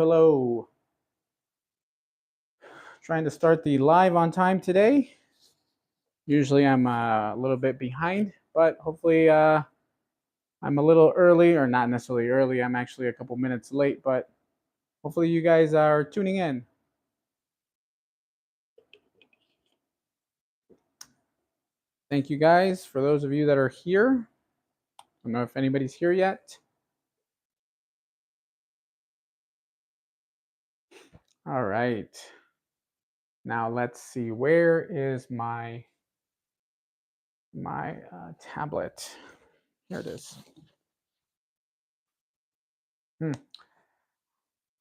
hello. Trying to start the live on time today. Usually I'm a little bit behind, but hopefully I'm a little early, or not necessarily early. I'm actually a couple minutes late, but hopefully you guys are tuning in. Thank you guys for those of you that are here. I don't know if anybody's here yet. All right. Now let's see. Where is my tablet? Here it is.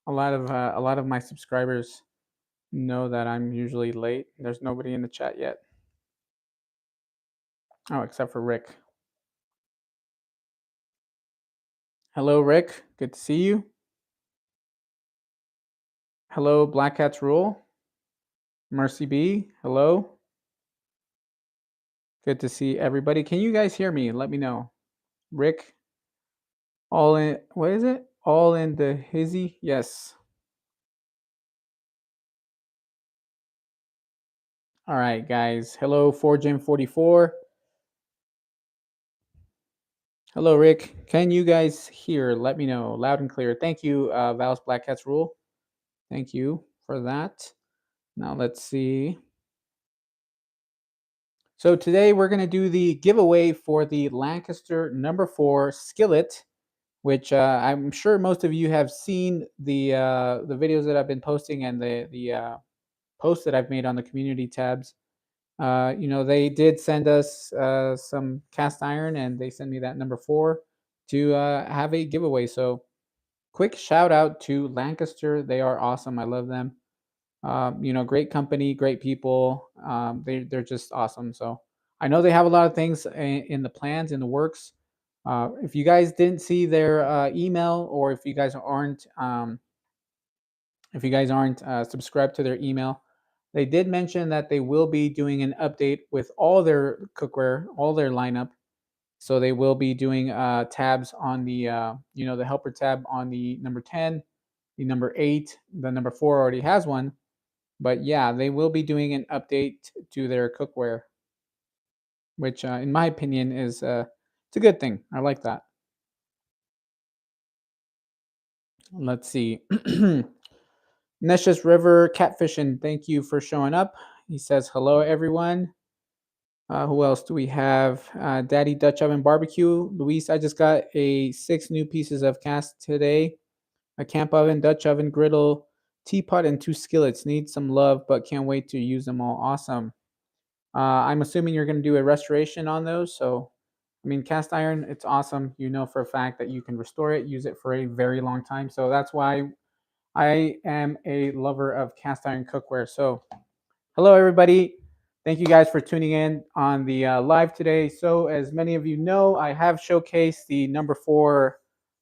A lot of my subscribers know that I'm usually late. There's nobody in the chat yet. Oh, except for Rick. Hello, Rick. Good to see you. Hello, Black Cats Rule. Mercy B. Hello. Good to see everybody. Can you guys hear me? Let me know. Rick. All in. What is it? All in the hizzy. Yes. All right, guys. Hello, 4Gen44. Hello, Rick. Can you guys hear? Let me know. Loud and clear. Thank you, Val's Black Cats Rule. Thank you for that. Now let's see. So today we're going to do the giveaway for the Lancaster number 4 skillet, which I'm sure most of you have seen the videos that I've been posting and the posts that I've made on the community tabs. You know, they did send us some cast iron, and they sent me that number 4 to have a giveaway. So quick shout out to Lancaster. They are awesome. I love them. You know, great company, great people. They're just awesome. So I know they have a lot of things in the plans, in the works. If you guys didn't see their email, or if you guys aren't subscribed to their email, they did mention that they will be doing an update with all their cookware, all their lineup. So they will be doing tabs on the you know, the helper tab on the number 10, the number 8, the number 4 already has one. But yeah, they will be doing an update to their cookware, which in my opinion is it's a good thing. I like that. Let's see. Neshus River Catfishing, thank you for showing up. He says hello, everyone. Who else do we have? Daddy Dutch Oven Barbecue. Luis, I just got 6 new pieces of cast today. A camp oven, Dutch oven, griddle, teapot, and 2 skillets. Need some love, but can't wait to use them all. Awesome. I'm assuming you're going to do a restoration on those. So, I mean, cast iron, it's awesome. You know for a fact that you can restore it, use it for a very long time. So that's why I am a lover of cast iron cookware. So, hello, everybody. Thank you guys for tuning in on the live today. So, as many of you know, I have showcased the number 4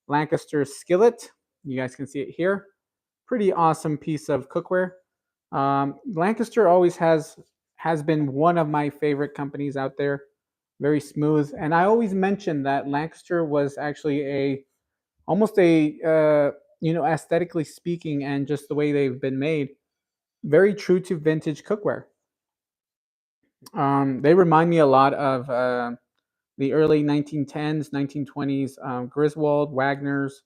Lancaster skillet. You guys can see it here. Pretty awesome piece of cookware. Lancaster always has been one of my favorite companies out there. Very smooth, and I always mention that Lancaster was actually almost a you know, aesthetically speaking, and just the way they've been made, very true to vintage cookware. They remind me a lot of the early 1910s, 1920s Griswold, Wagner's,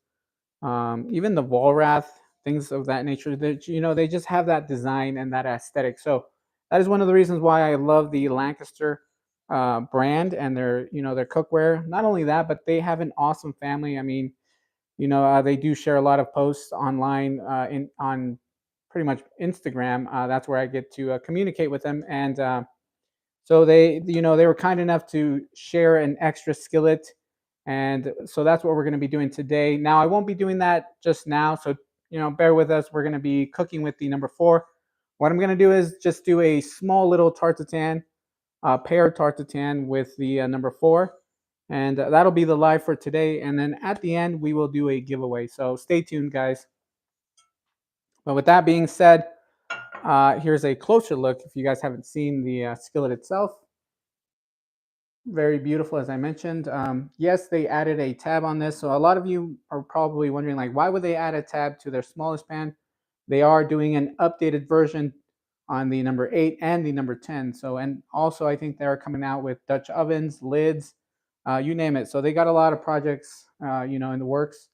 even the Walrath, things of that nature. That, you know, they just have that design and that aesthetic. So that is one of the reasons why I love the Lancaster brand and their, you know, their cookware. Not only that, but they have an awesome family. I mean, you know, they do share a lot of posts online on pretty much Instagram. That's where I get to communicate with them, and so they, you know, they were kind enough to share an extra skillet, and so that's what we're going to be doing today. Now, I won't be doing that just now, so, you know, bear with us. We're going to be cooking with the number 4. What I'm going to do is just do a small little tartatan, Pear tartatan with the number 4, and that'll be the live for today. And then at the end, we will do a giveaway. So stay tuned, guys. But with that being said, here's a closer look if you guys haven't seen the skillet itself. Very beautiful, as I mentioned. Yes, they added a tab on this. So a lot of you are probably wondering, like, why would they add a tab to their smallest pan? They are doing an updated version on the number 8 and the number 10. So, and also I think they're coming out with Dutch ovens, lids, you name it. So they got a lot of projects, in the works.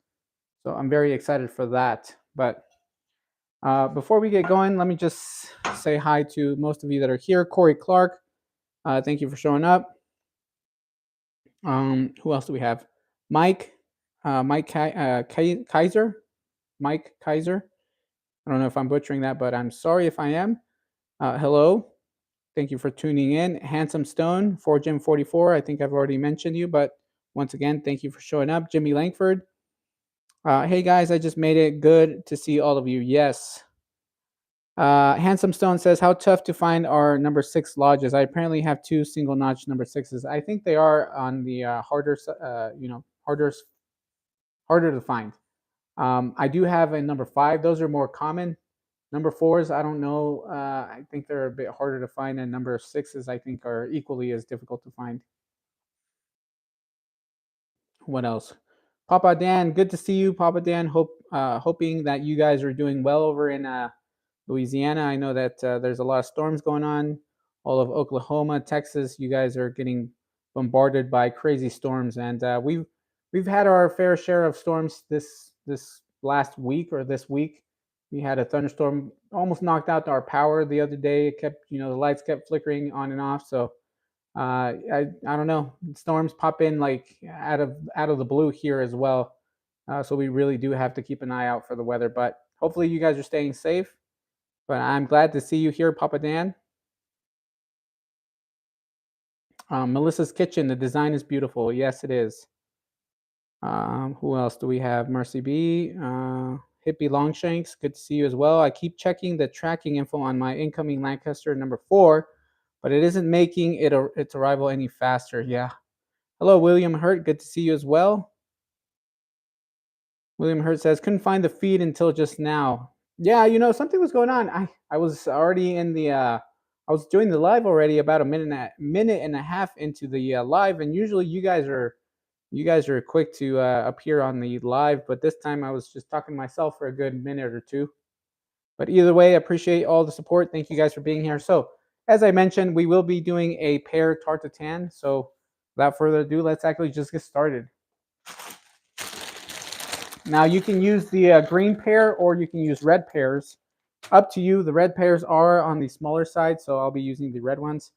So I'm very excited for that. But before we get going, let me just say hi to most of you that are here. Corey Clark, thank you for showing up. Who else do we have? Mike, Kaiser, Mike Kaiser. I don't know if I'm butchering that, but I'm sorry if I am. Hello, thank you for tuning in. Handsome Stone, 4Gym44. I think I've already mentioned you, but once again, thank you for showing up. Jimmy Langford. Hey guys, I just made it. Good to see all of you. Yes. Handsome Stone says, "How tough to find our number 6 lodges? I apparently have 2 single notch number 6s. I think they are on the harder to find. I do have a number 5. Those are more common. Number 4s, I don't know. I think they're a bit harder to find, and number 6s, I think, are equally as difficult to find. What else? Papa Dan, good to see you, Papa Dan. Hoping that you guys are doing well over in Louisiana. I know that there's a lot of storms going on. All of Oklahoma, Texas, you guys are getting bombarded by crazy storms, and we've had our fair share of storms this last week or this week. We had a thunderstorm, almost knocked out our power the other day. It kept, the lights kept flickering on and off. So I don't know. Storms pop in like out of the blue here as well. So we really do have to keep an eye out for the weather. But hopefully you guys are staying safe. But I'm glad to see you here, Papa Dan. Melissa's Kitchen. The design is beautiful. Yes, it is. Who else do we have? Mercy B. Hippie Longshanks. Good to see you as well. I keep checking the tracking info on my incoming Lancaster number 4, but it isn't making its arrival any faster. Yeah. Hello, William Hurt. Good to see you as well. William Hurt says, couldn't find the feed until just now. Yeah, something was going on. I was already in the I was doing the live already about a minute and a half into the live, and usually you guys are quick to appear on the live, but this time I was just talking to myself for a good minute or two. But either way, I appreciate all the support. Thank you guys for being here. So, as I mentioned, we will be doing a Pear Tarte Tatin. So, without further ado, let's actually just get started. Now you can use the green pear or you can use red pears. Up to you. The red pears are on the smaller side, so I'll be using the red ones.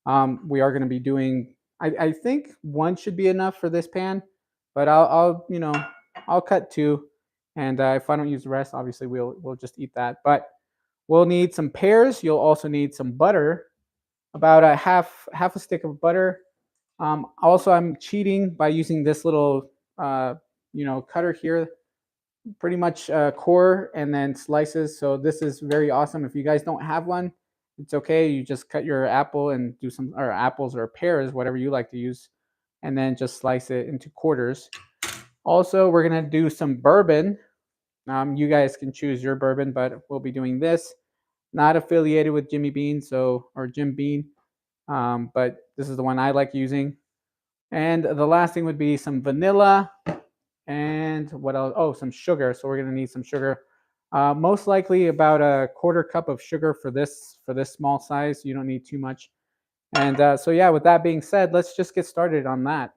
We are going to be doing. I think one should be enough for this pan, but I'll cut 2, and if I don't use the rest, obviously we'll just eat that. But we'll need some pears. You'll also need some butter, about a half a stick of butter. Also, I'm cheating by using this little cutter here, pretty much core and then slices. So this is very awesome. If you guys don't have one, it's okay. You just cut your apple and do some, or apples or pears, whatever you like to use, and then just slice it into quarters. Also, we're gonna do some bourbon. You guys can choose your bourbon, but we'll be doing this. Not affiliated with Jimmy Bean, or Jim Bean, but this is the one I like using. And the last thing would be some vanilla. And what else? Oh, some sugar. So we're gonna need some sugar. Most likely about a quarter cup of sugar for this small size. You don't need too much. And so yeah, with that being said, let's just get started on that.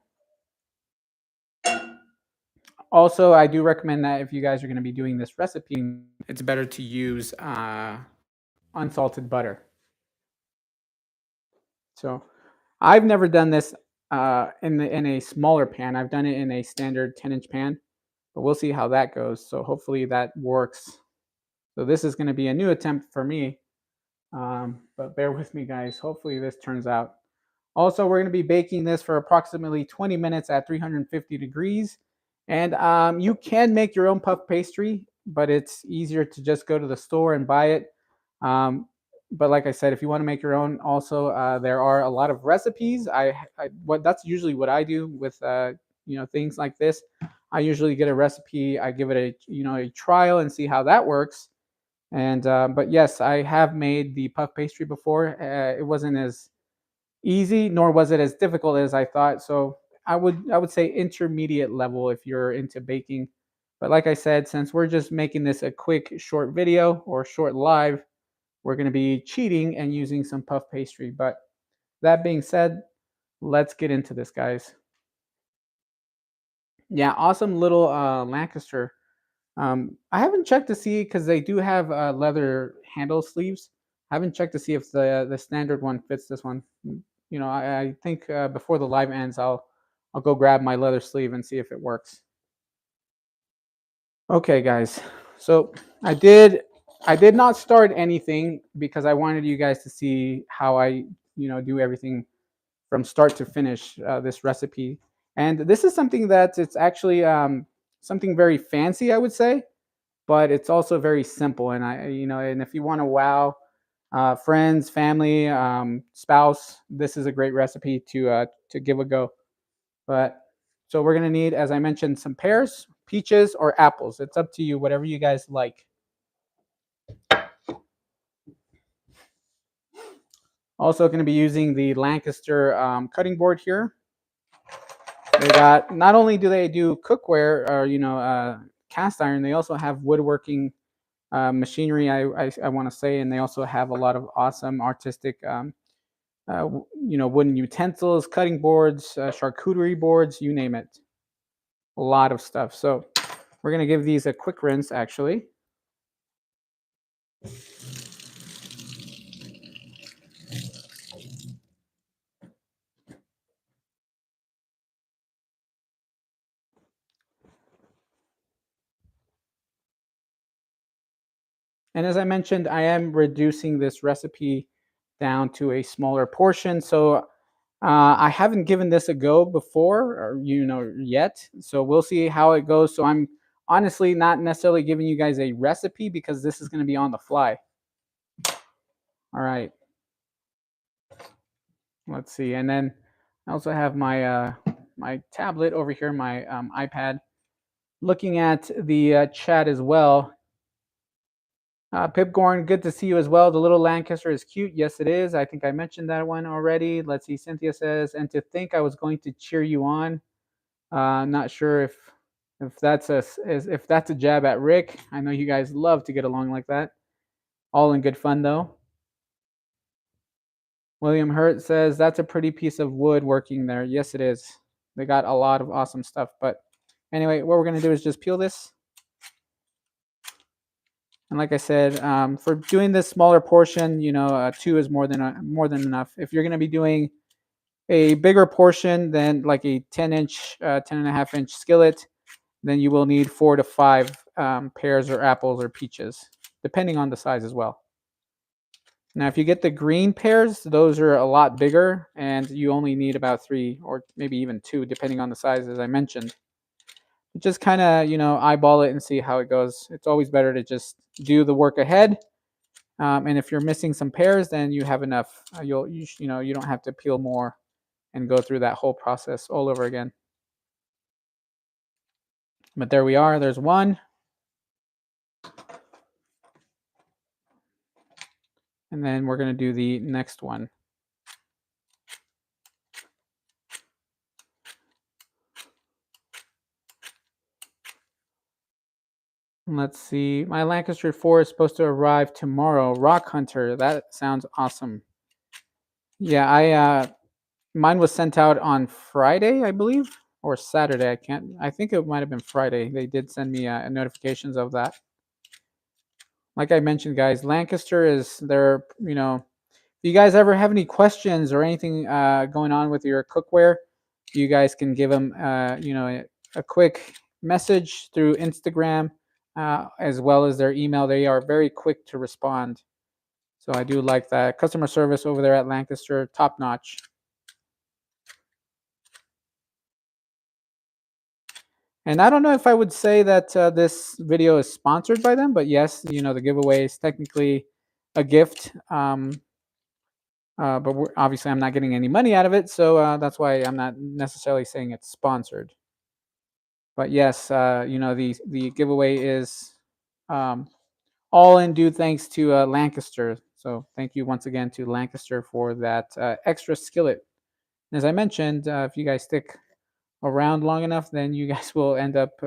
Also, I do recommend that if you guys are going to be doing this recipe, it's better to use unsalted butter. So I've never done this in a smaller pan. I've done it in a standard 10-inch pan, but we'll see how that goes. So hopefully that works. So this is going to be a new attempt for me, but bear with me, guys. Hopefully this turns out. Also, we're going to be baking this for approximately 20 minutes at 350 degrees. And you can make your own puff pastry, but it's easier to just go to the store and buy it. But like I said, if you want to make your own, also there are a lot of recipes. That's usually what I do with things like this. I usually get a recipe, I give it a trial and see how that works. And but yes, I have made the puff pastry before. It wasn't as easy, nor was it as difficult as I thought. So I would say intermediate level if you're into baking. But like I said, since we're just making this a quick short video or short live, we're going to be cheating and using some puff pastry. But that being said, let's get into this, guys. Yeah, awesome little Lancaster. I haven't checked to see because they do have leather handle sleeves. I haven't checked to see if the standard one fits this one. You know, I think before the live ends, I'll go grab my leather sleeve and see if it works. Okay, guys. So I did not start anything because I wanted you guys to see how I do everything from start to finish this recipe. And this is something that it's actually something very fancy, I would say, but it's also very simple. And and if you want to wow friends, family, spouse, this is a great recipe to give a go. But so we're gonna need, as I mentioned, some pears, peaches, or apples. It's up to you, whatever you guys like. Also, going to be using the Lancaster cutting board here. They got, not only do they do cookware or cast iron, they also have woodworking machinery. I want to say, and they also have a lot of awesome artistic wooden utensils, cutting boards, charcuterie boards, you name it. A lot of stuff. So we're going to give these a quick rinse, actually. And as I mentioned, I am reducing this recipe down to a smaller portion. So I haven't given this a go before, or yet. So we'll see how it goes. So I'm honestly not necessarily giving you guys a recipe because this is going to be on the fly. All right. Let's see. And then I also have my tablet over here, my iPad, looking at the chat as well. Pipgorn, good to see you as well. The little Lancaster is cute. Yes, it is. I think I mentioned that one already. Let's see. Cynthia says, and to think I was going to cheer you on. Not sure if that's a jab at Rick. I know you guys love to get along like that. All in good fun though. William Hurt says that's a pretty piece of wood working there. Yes, it is. They got a lot of awesome stuff. But anyway, what we're gonna do is just peel this. And like I said, for doing this smaller portion, two is more than enough. If you're going to be doing a bigger portion than like a 10-inch, 10.5-inch skillet, then you will need 4 to 5 pears or apples or peaches, depending on the size as well. Now, if you get the green pears, those are a lot bigger, and you only need about 3 or maybe even 2, depending on the size, as I mentioned. Just kind of, eyeball it and see how it goes. It's always better to just do the work ahead. And if you're missing some pears, then you have enough. You don't have to peel more and go through that whole process all over again. But there we are. There's one. And then we're going to do the next one. Let's see. My Lancaster 4 is supposed to arrive tomorrow. Rock Hunter. That sounds awesome. Yeah, mine was sent out on Friday, I believe, or Saturday. I think it might have been Friday. They did send me notifications of that. Like I mentioned, guys, Lancaster is there. If you guys ever have any questions or anything going on with your cookware, you guys can give them, a quick message through Instagram, as well as their email. They are very quick to respond. So I do like that. Customer service over there at Lancaster, top notch. And I don't know if I would say that this video is sponsored by them, but yes, the giveaway is technically a gift. But obviously, I'm not getting any money out of it, so that's why I'm not necessarily saying it's sponsored. But yes, the giveaway is all in due thanks to Lancaster. So thank you once again to Lancaster for that extra skillet. And as I mentioned, if you guys stick around long enough, then you guys will end up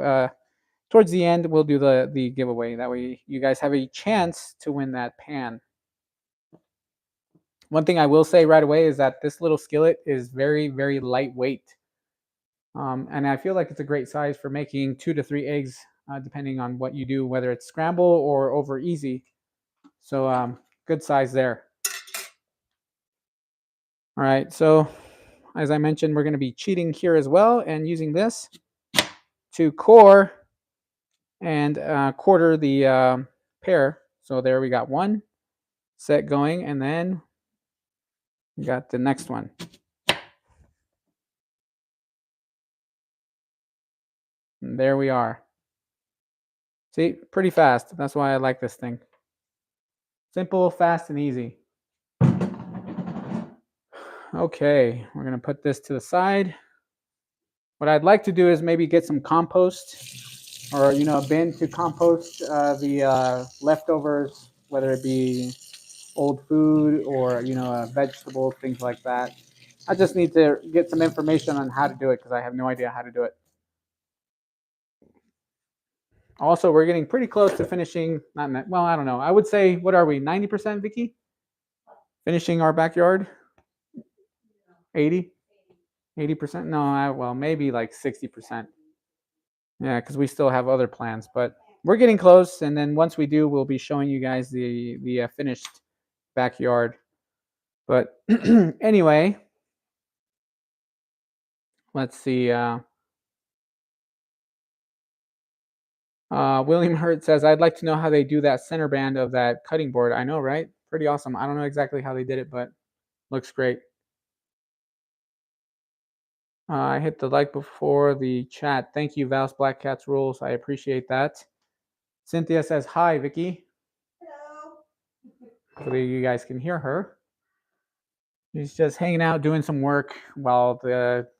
towards the end. We'll do the giveaway. That way, you guys have a chance to win that pan. One thing I will say right away is that this little skillet is very, very lightweight. And I feel like it's a great size for making 2 to 3 eggs, depending on what you do, whether it's scramble or over easy. So good size there. All right, so as I mentioned, we're going to be cheating here as well and using this to core and quarter the pear. So there we got one set going, and then we got the next one. And there we are. See, pretty fast. That's why I like this thing. Simple, fast, and easy. Okay, we're going to put this to the side. What I'd like to do is maybe get some compost or, a bin to compost the leftovers, whether it be old food or, vegetables, things like that. I just need to get some information on how to do it because I have no idea how to do it. Also, we're getting pretty close to finishing. Well, I don't know. I would say, what are we, 90%, Vicky? Finishing our backyard? 80? 80%? No, well, maybe like 60%. Yeah, because we still have other plans, but we're getting close. And then once we do, we'll be showing you guys the finished backyard. But anyway, let's see. William Hurt says, I'd like to know how they do that center band of that cutting board. I know, right? Pretty awesome. I don't know exactly how they did it, but looks great. I hit the like before the chat. Thank you, Val's Black Cats Rules. I appreciate that. Cynthia says, hi, Vicky. Hello. Hopefully you guys can hear her. She's just hanging out doing some work while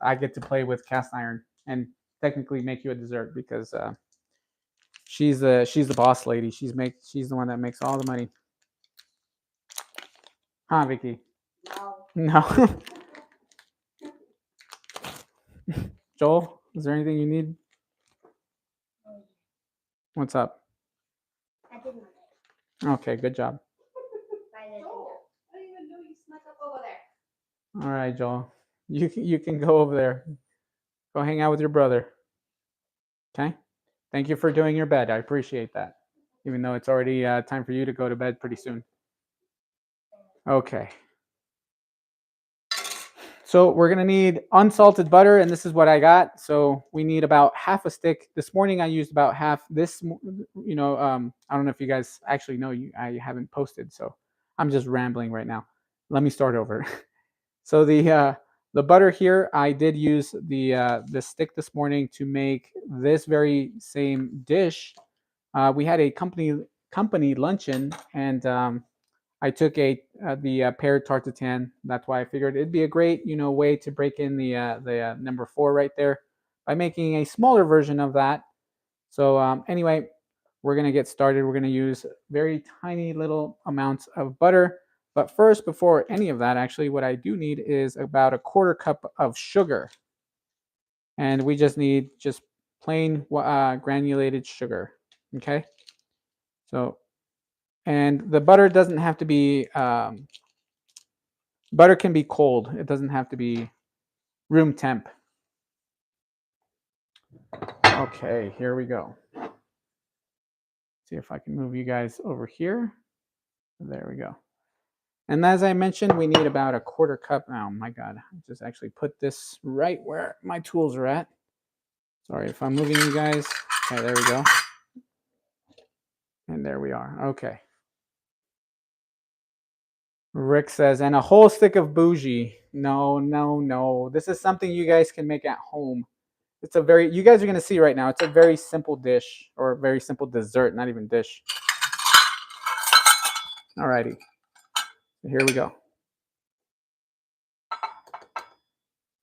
I get to play with cast iron and technically make you a dessert because she's the boss lady. She's the one that makes all the money. Huh, Vicky? No. Joel, is there anything you need? What's up? I did not. Okay, good job. I didn't even know you snuck up over there. All right, Joel. You can go over there. Go hang out with your brother. Okay? Thank you for doing your bed. I appreciate that. Even though it's already time for you to go to bed pretty soon. Okay. So we're going to need unsalted butter, and this is what I got. So we need about half a stick. This morning I used about half. This, I don't know if you guys actually know. I haven't posted, so I'm just rambling right now. Let me start over. So the butter here, I did use the stick this morning to make this very same dish. We had a company luncheon, and I took the Pear Tarte Tatin. That's why I figured it'd be a great way to break in the number 4 right there by making a smaller version of that. So anyway, we're gonna get started. We're gonna use very tiny little amounts of butter. But first, before any of that, actually, what I do need is about a 1/4 cup of sugar, and we just need plain granulated sugar. Okay, so. And the butter doesn't have to be, butter can be cold. It doesn't have to be room temp. Okay, here we go. See if I can move you guys over here. There we go. And as I mentioned, we need about a 1/4 cup. Oh my God, I just actually put this right where my tools are at. Sorry if I'm moving you guys. Okay, there we go. And there we are. Okay. Rick says, and a whole stick of bougie. No, no, no. This is something you guys can make at home. It's you guys are going to see right now, it's a very simple dish or a very simple dessert, not even dish. Alrighty. Here we go.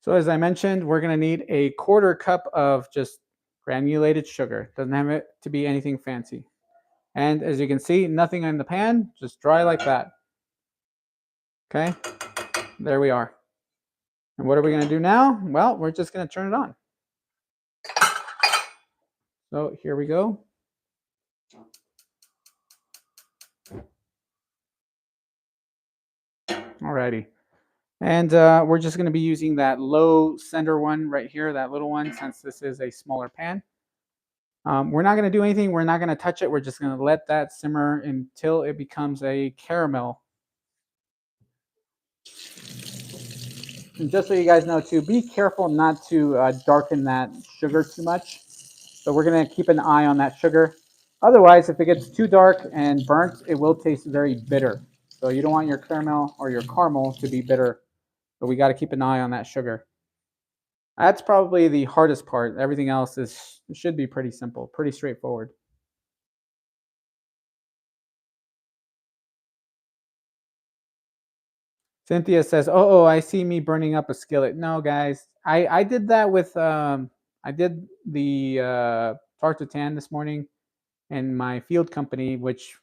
So as I mentioned, we're going to need a 1/4 cup of just granulated sugar. Doesn't have it to be anything fancy. And as you can see, nothing in the pan, just dry like that. Okay, there we are. And what are we going to do now? Well, we're just going to turn it on. So here we go. Alrighty. And we're just going to be using that low sender one right here, that little one, since this is a smaller pan. We're not going to do anything. We're not going to touch it. We're just going to let that simmer until it becomes a caramel. And just so you guys know too, be careful not to darken that sugar too much. So we're going to keep an eye on that sugar. Otherwise, if it gets too dark and burnt, it will taste very bitter. So you don't want your caramel or your caramel to be bitter. But we got to keep an eye on that sugar. That's probably the hardest part. Everything else should be pretty simple, pretty straightforward. Cynthia says, "Oh, I see me burning up a skillet." No, guys, I did that with I did the Tatin this morning in my field company, which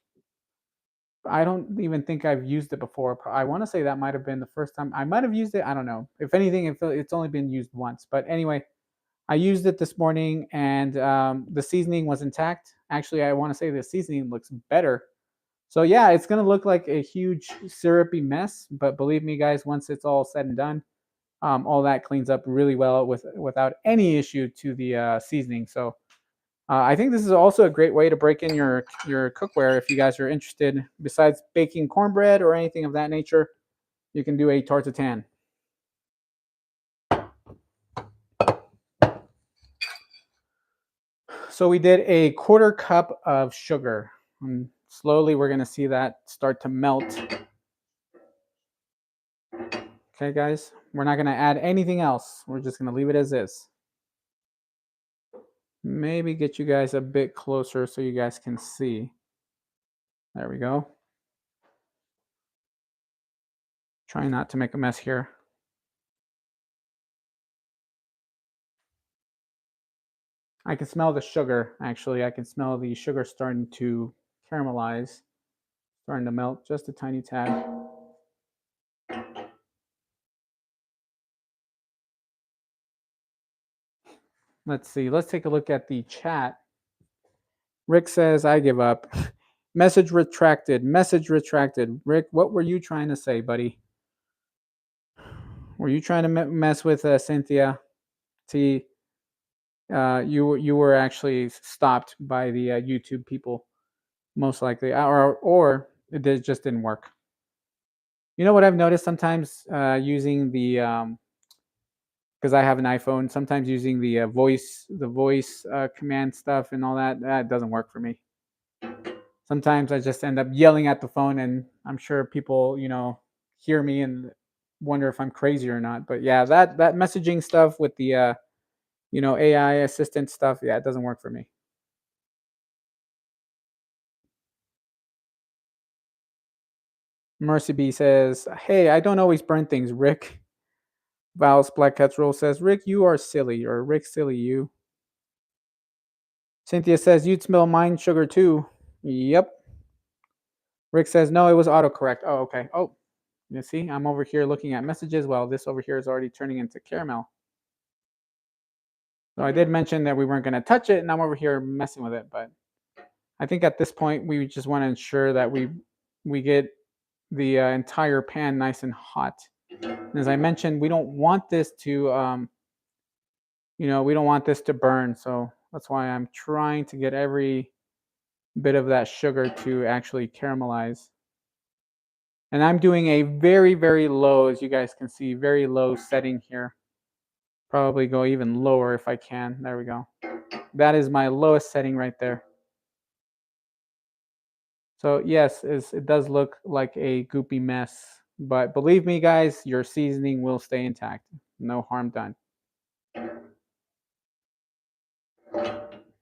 I don't even think I've used it before. I want to say that might have been the first time I might have used it. I don't know. If anything, it's only been used once. But anyway, I used it this morning, and the seasoning was intact. Actually, I want to say the seasoning looks better. So yeah, it's gonna look like a huge syrupy mess. But believe me, guys, once it's all said and done, all that cleans up really well without any issue to the seasoning. So I think this is also a great way to break in your cookware if you guys are interested. Besides baking cornbread or anything of that nature, you can do a tartatan. So we did a 1/4 cup of sugar. And slowly we're going to see that start to melt. Okay, guys, we're not going to add anything else. We're just going to leave it as is. Maybe get you guys a bit closer so you guys can see. There we go. Try not to make a mess here. I can smell the sugar, actually. I can smell the sugar starting to caramelize, starting to melt just a tiny tad. Let's see. Let's take a look at the chat. Rick says, I give up. Message retracted. Message retracted. Rick, what were you trying to say, buddy? Were you trying to mess with Cynthia T? You were actually stopped by the YouTube people, most likely, or it just didn't work. You know what I've noticed sometimes using the because I have an iPhone, sometimes using the voice command stuff and all that doesn't work for me. Sometimes I just end up yelling at the phone, and I'm sure people hear me and wonder if I'm crazy or not. But yeah, that messaging stuff with the AI assistant stuff, yeah, it doesn't work for me. Mercy B says, "Hey, I don't always burn things, Rick." Val's Black Cats Roll says, "Rick, you are silly," or "Rick, silly you." Cynthia says, "You'd smell mine sugar too." Yep. Rick says, "No, it was autocorrect." Oh, okay. Oh, you see, I'm over here looking at messages while this over here is already turning into caramel. So I did mention that we weren't going to touch it, and I'm over here messing with it. But I think at this point, we just want to ensure that we get the entire pan nice and hot. And as I mentioned, we don't want this to, we don't want this to burn. So that's why I'm trying to get every bit of that sugar to actually caramelize. And I'm doing a very, very low, as you guys can see, very low setting here. Probably go even lower if I can. There we go. That is my lowest setting right there. So yes, it does look like a goopy mess. But believe me, guys, your seasoning will stay intact. No harm done.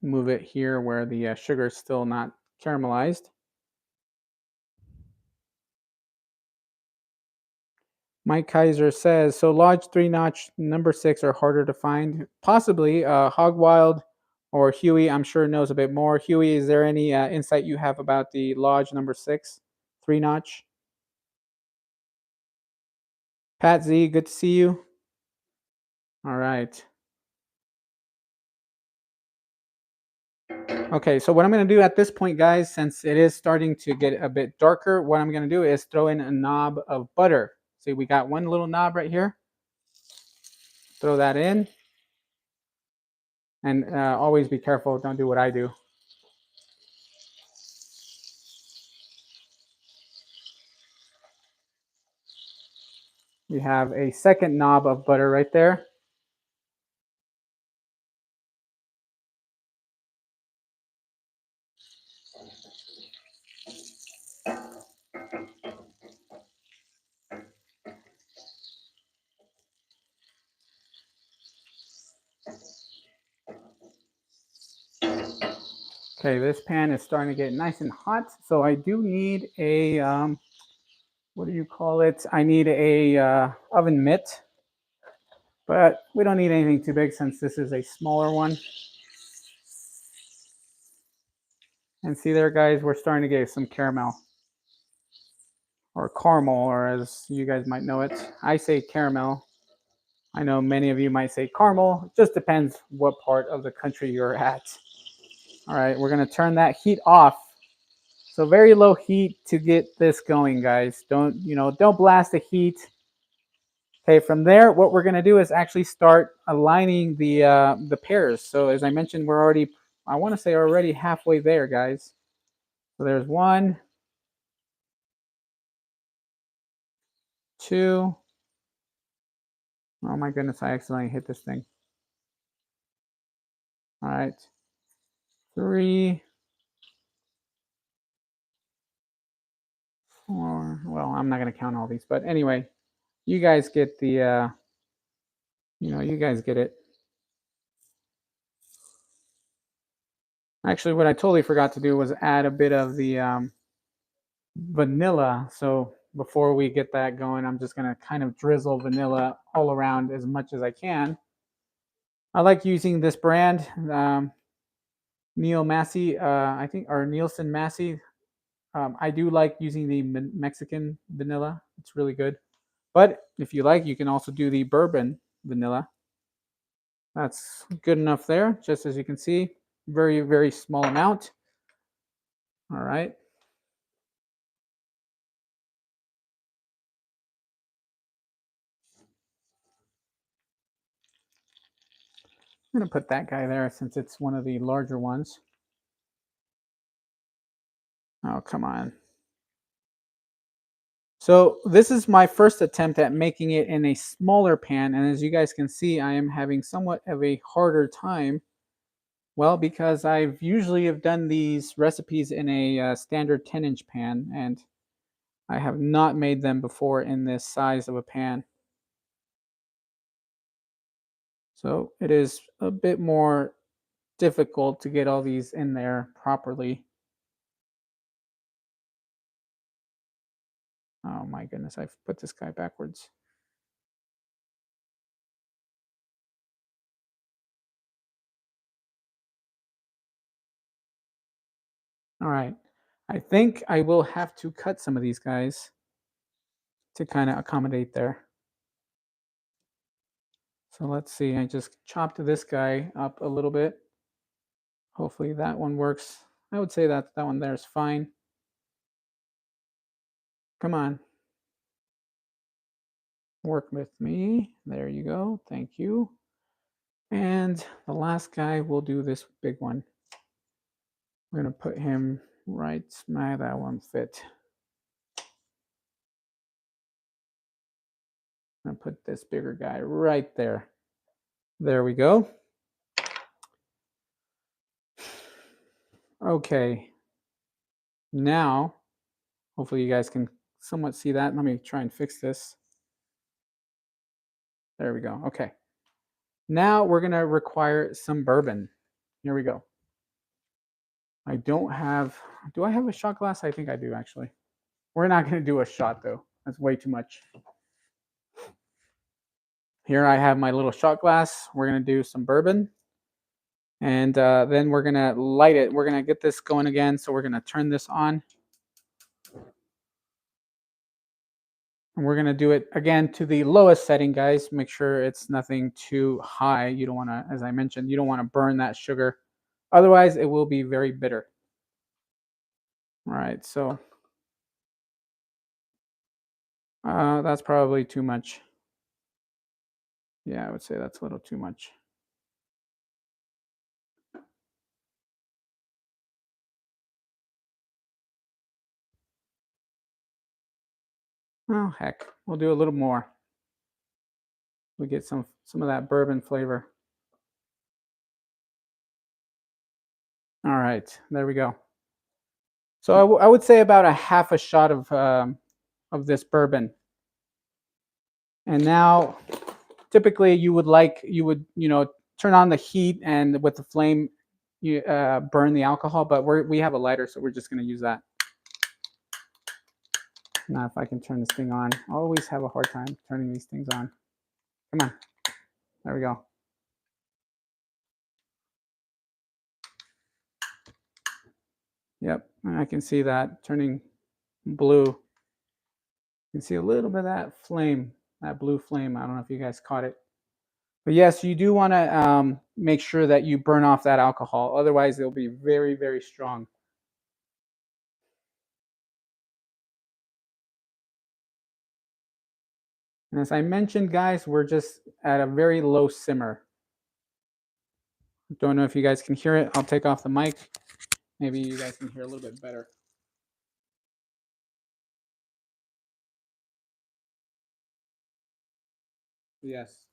Move it here where the sugar is still not caramelized. Mike Kaiser says, so Lodge 3-notch number 6 are harder to find. Possibly. Hogwild or Huey, I'm sure, knows a bit more. Huey, is there any insight you have about the Lodge number 6 3-notch? Pat Z, good to see you. All right. Okay, so what I'm going to do at this point, guys, since it is starting to get a bit darker, what I'm going to do is throw in a knob of butter. See, we got one little knob right here. Throw that in. And always be careful. Don't do what I do. We have a second knob of butter right there. Okay, this pan is starting to get nice and hot, so I do need a what do you call it? I need a oven mitt, but we don't need anything too big since this is a smaller one. And see there, guys, we're starting to get some caramel or caramel, or as you guys might know it. I say caramel. I know many of you might say caramel. It just depends what part of the country you're at. All right, we're gonna turn that heat off. So very low heat to get this going, guys. Don't blast the heat. Okay, from there, what we're gonna do is actually start aligning the pears. So as I mentioned, we're already, I want to say already halfway there, guys. So there's 1, 2. Oh my goodness, I accidentally hit this thing. All right, 3, 4. Well, I'm not gonna count all these, but anyway, you guys get the, you guys get it. Actually, what I totally forgot to do was add a bit of the vanilla. So before we get that going, I'm just going to kind of drizzle vanilla all around as much as I can. I like using this brand, Neil Massey, I think, or Nielsen Massey. I do like using the Mexican vanilla. It's really good. But if you like, you can also do the bourbon vanilla. That's good enough there, just as you can see. Very, very small amount. All right. I'm going to put that guy there since it's one of the larger ones. Oh, come on. So this is my first attempt at making it in a smaller pan. And as you guys can see, I am having somewhat of a harder time. Well, because I've usually have done these recipes in a standard 10-inch pan, and I have not made them before in this size of a pan. So it is a bit more difficult to get all these in there properly. Oh my goodness, I've put this guy backwards. All right. I think I will have to cut some of these guys to kind of accommodate there. So let's see, I just chopped this guy up a little bit. Hopefully that one works. I would say that that one there is fine. Come on. Work with me. There you go. Thank you. And the last guy, we'll do this big one. We're going to put him right, that one fit. I'm going to put this bigger guy right there. There we go. Okay. Now, hopefully you guys can somewhat see that. Let me try and fix this. There we go. Okay. Now we're going to require some bourbon. Here we go. I don't have, do I have a shot glass? I think I do actually. We're not going to do a shot though. That's way too much. Here I have my little shot glass. We're going to do some bourbon. And then we're going to light it. We're going to get this going again. So we're going to turn this on. And we're going to do it again to the lowest setting, guys. Make sure it's nothing too high. You don't want to, as I mentioned, you don't want to burn that sugar. Otherwise, it will be very bitter. All right, so that's probably too much. Yeah, I would say that's a little too much. Oh, heck. We'll do a little more. We get some of that bourbon flavor. All right, there we go. So I would say about a half a shot of this bourbon. And now, typically, you would turn on the heat and with the flame, you burn the alcohol. But we have a lighter, so we're just going to use that. Now, if I can turn this thing on, I always have a hard time turning these things on. Come on, there we go. Yep, I can see that turning blue. You can see a little bit of that flame, that blue flame. I don't know if you guys caught it. But yes, you do want to make sure that you burn off that alcohol. Otherwise, it'll be very, very strong. And as I mentioned, guys, we're just at a very low simmer. Don't know if you guys can hear it. I'll take off the mic. Maybe you guys can hear a little bit better. Yes,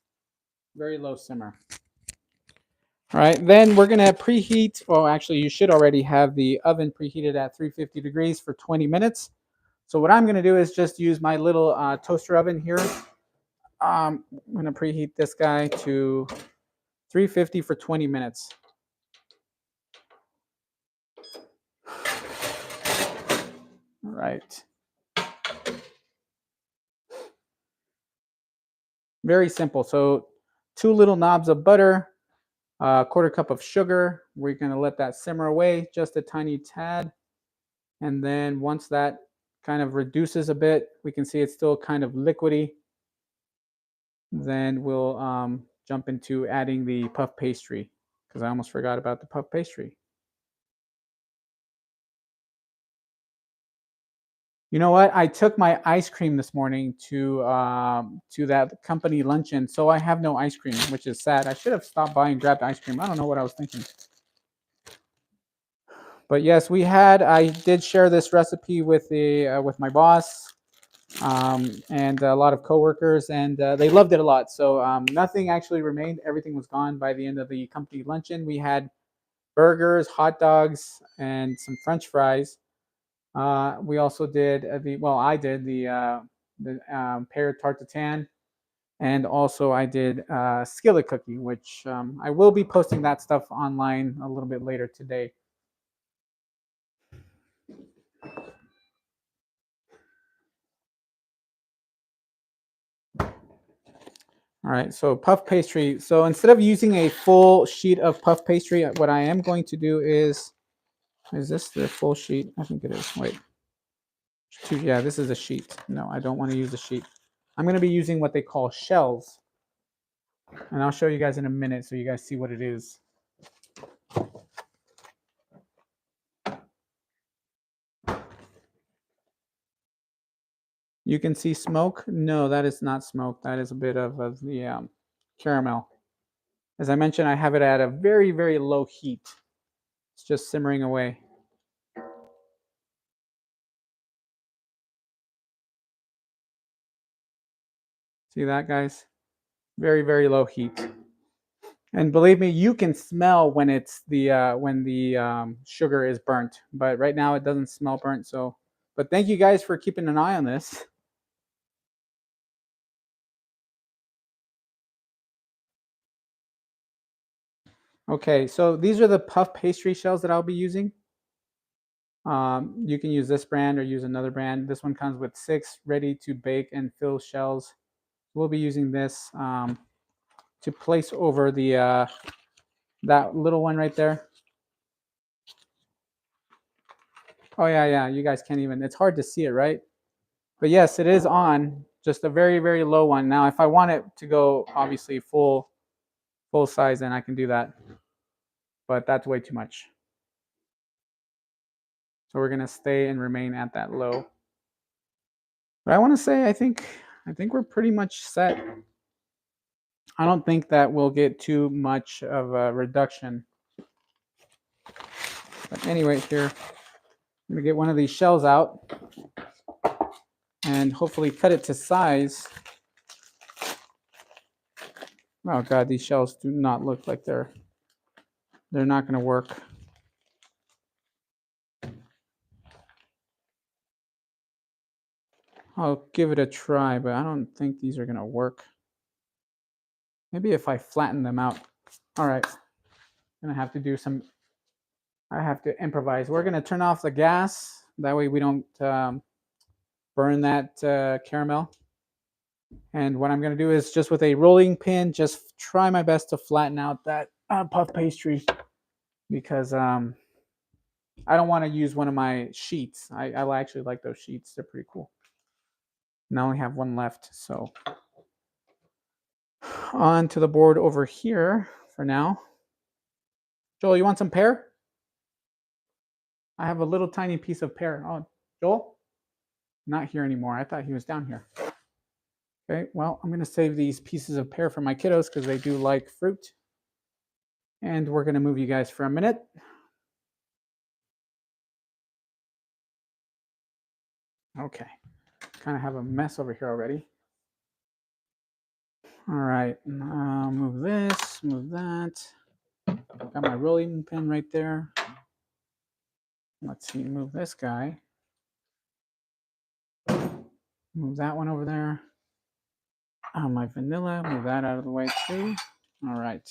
very low simmer. All right, then we're gonna preheat. Well, actually, you should already have the oven preheated at 350 degrees for 20 minutes. So what I'm gonna do is just use my little toaster oven here. I'm gonna preheat this guy to 350 for 20 minutes. All right. Very simple. So 2 little knobs of butter, a quarter cup of sugar. We're going to let that simmer away just a tiny tad. And then once that kind of reduces a bit, we can see it's still kind of liquidy. Then we'll jump into adding the puff pastry because I almost forgot about the puff pastry. You know what? I took my ice cream this morning to that company luncheon, so I have no ice cream, which is sad. I should have stopped by and grabbed ice cream. I don't know what I was thinking. But yes, we had. I did share this recipe with with my boss and a lot of coworkers, and they loved it a lot. So nothing actually remained. Everything was gone by the end of the company luncheon. We had burgers, hot dogs, and some French fries. We also did I did the Pear Tarte, and also I did skillet cookie, which I will be posting that stuff online a little bit later today. All right, so puff pastry. So instead of using a full sheet of puff pastry, what I am going to do is this the full sheet? I think it is. Wait, yeah, this is a sheet. No, I don't want to use a sheet. I'm going to be using what they call shells, and I'll show you guys in a minute so you guys see what it is. You can see smoke. No, that is not smoke. That is a bit of the caramel. As I mentioned, I have it at a very, very low heat. It's just simmering away. See that, guys? Very, very low heat. And believe me, you can smell when it's when the sugar is burnt. But right now, it doesn't smell burnt. So, but thank you guys for keeping an eye on this. Okay, so these are the puff pastry shells that I'll be using. You can use this brand or use another brand. This one comes with 6 ready to bake and fill shells. We'll be using this to place over the that little one right there. Oh yeah, yeah. You guys can't even. It's hard to see it, right? But yes, it is on. just a very, very low one. Now, if I want it to go obviously full size, then I can do that. But that's way too much. So we're gonna stay and remain at that low. But I want to say I think we're pretty much set. I don't think that we'll get too much of a reduction. But anyway, here I'm gonna get one of these shells out and hopefully cut it to size. Oh god, these shells do not look like they're not gonna work. I'll give it a try, but I don't think these are gonna work. Maybe if I flatten them out. All right, gonna have to do some. I have to improvise. We're gonna turn off the gas. That way we don't burn that caramel. And what I'm gonna do is just with a rolling pin, just try my best to flatten out that puff pastry because I don't want to use one of my sheets. I actually like those sheets. They're pretty cool. And I only have one left, so on to the board over here for now. Joel, you want some pear? I have a little tiny piece of pear. Oh, Joel? Not here anymore. I thought he was down here. Okay, well, I'm going to save these pieces of pear for my kiddos because they do like fruit. And we're going to move you guys for a minute. Okay, kind of have a mess over here already. All right, move this, move that. Got my rolling pin right there. Let's see, move this guy. Move that one over there. My vanilla, move that out of the way too. All right.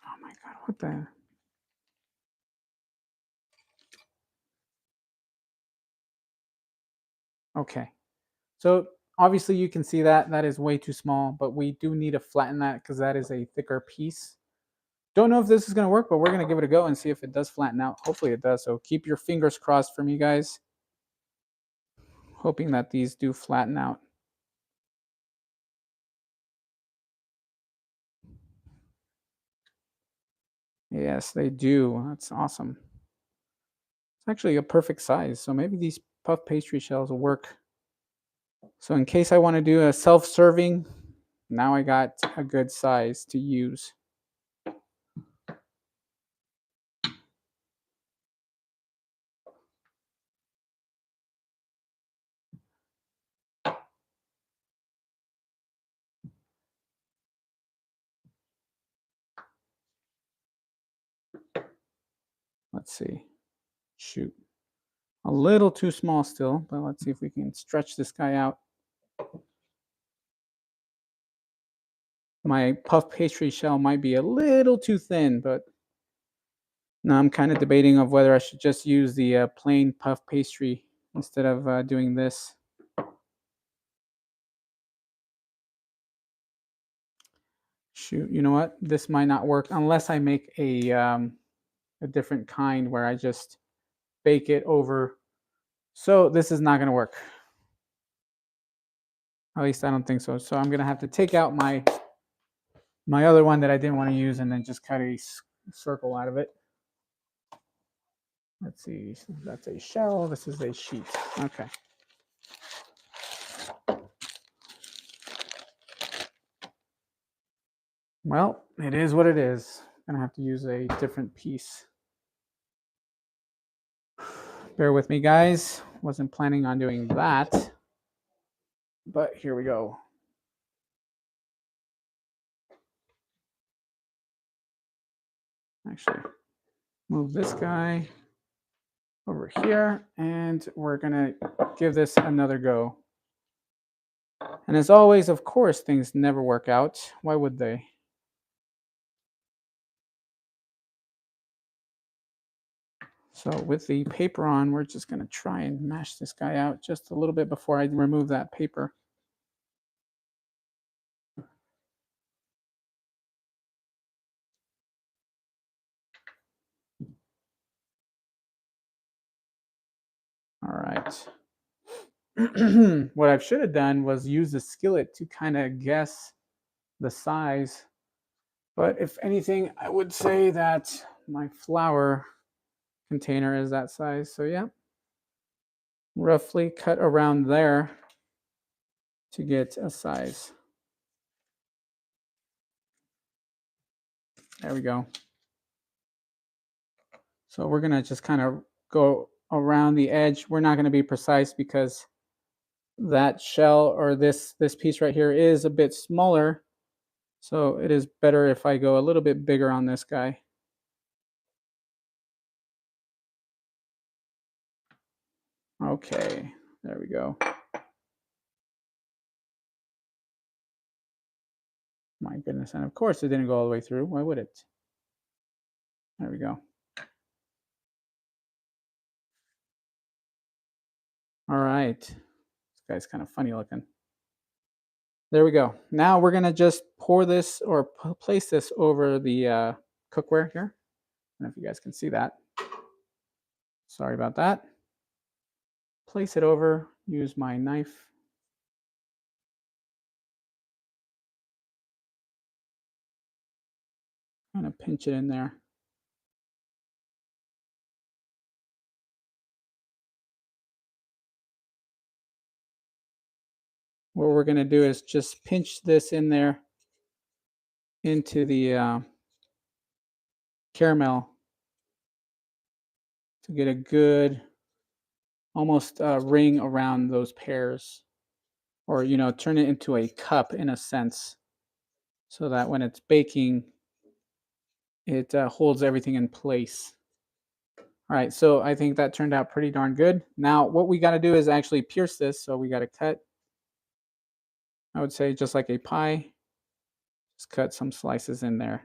Oh my God, what the? Okay. So obviously you can see that is way too small, but we do need to flatten that because that is a thicker piece. Don't know if this is going to work, but we're going to give it a go and see if it does flatten out. Hopefully it does. So keep your fingers crossed for me, guys. Hoping that these do flatten out. Yes, they do. That's awesome. It's actually a perfect size. So maybe these puff pastry shells will work. So in case I want to do a self-serving, now I got a good size to use. Let's see. Shoot. A little too small still, but let's see if we can stretch this guy out. My puff pastry shell might be a little too thin, but now I'm kind of debating of whether I should just use the plain puff pastry instead of doing this. Shoot, you know what? This might not work unless I make a different kind where I just bake it over. So this is not going to work. At least I don't think so. So I'm going to have to take out my other one that I didn't want to use and then just cut a circle out of it. Let's see. That's a shell. This is a sheet. Okay. Well, it is what it is. I'm going to have to use a different piece. Bear with me, guys. Wasn't planning on doing that. But here we go. Actually, move this guy over here, and we're going to give this another go. And as always, of course, things never work out. Why would they? So with the paper on, we're just going to try and mash this guy out just a little bit before I remove that paper. All right. what I should have done was use the skillet to kind of guess the size. But if anything, I would say that my flour container is that size. So yeah, roughly cut around there to get a size. There we go. So we're gonna just kind of go around the edge. We're not gonna be precise because that shell or this piece right here is a bit smaller. So it is better if I go a little bit bigger on this guy. Okay, there we go. My goodness, and of course it didn't go all the way through. Why would it? There we go. All right. This guy's kind of funny looking. There we go. Now we're gonna just pour this or place this over the cookware here. I don't know if you guys can see that. Sorry about that. Place it over, use my knife. Kind of pinch it in there. What we're gonna do is just pinch this in there into the caramel to get a good almost ring around those pears, or turn it into a cup in a sense, so that when it's baking it holds everything in place. All right, so I think that turned out pretty darn good. Now what we got to do is actually pierce this, so we got to cut, I would say, just like a pie, just cut some slices in there.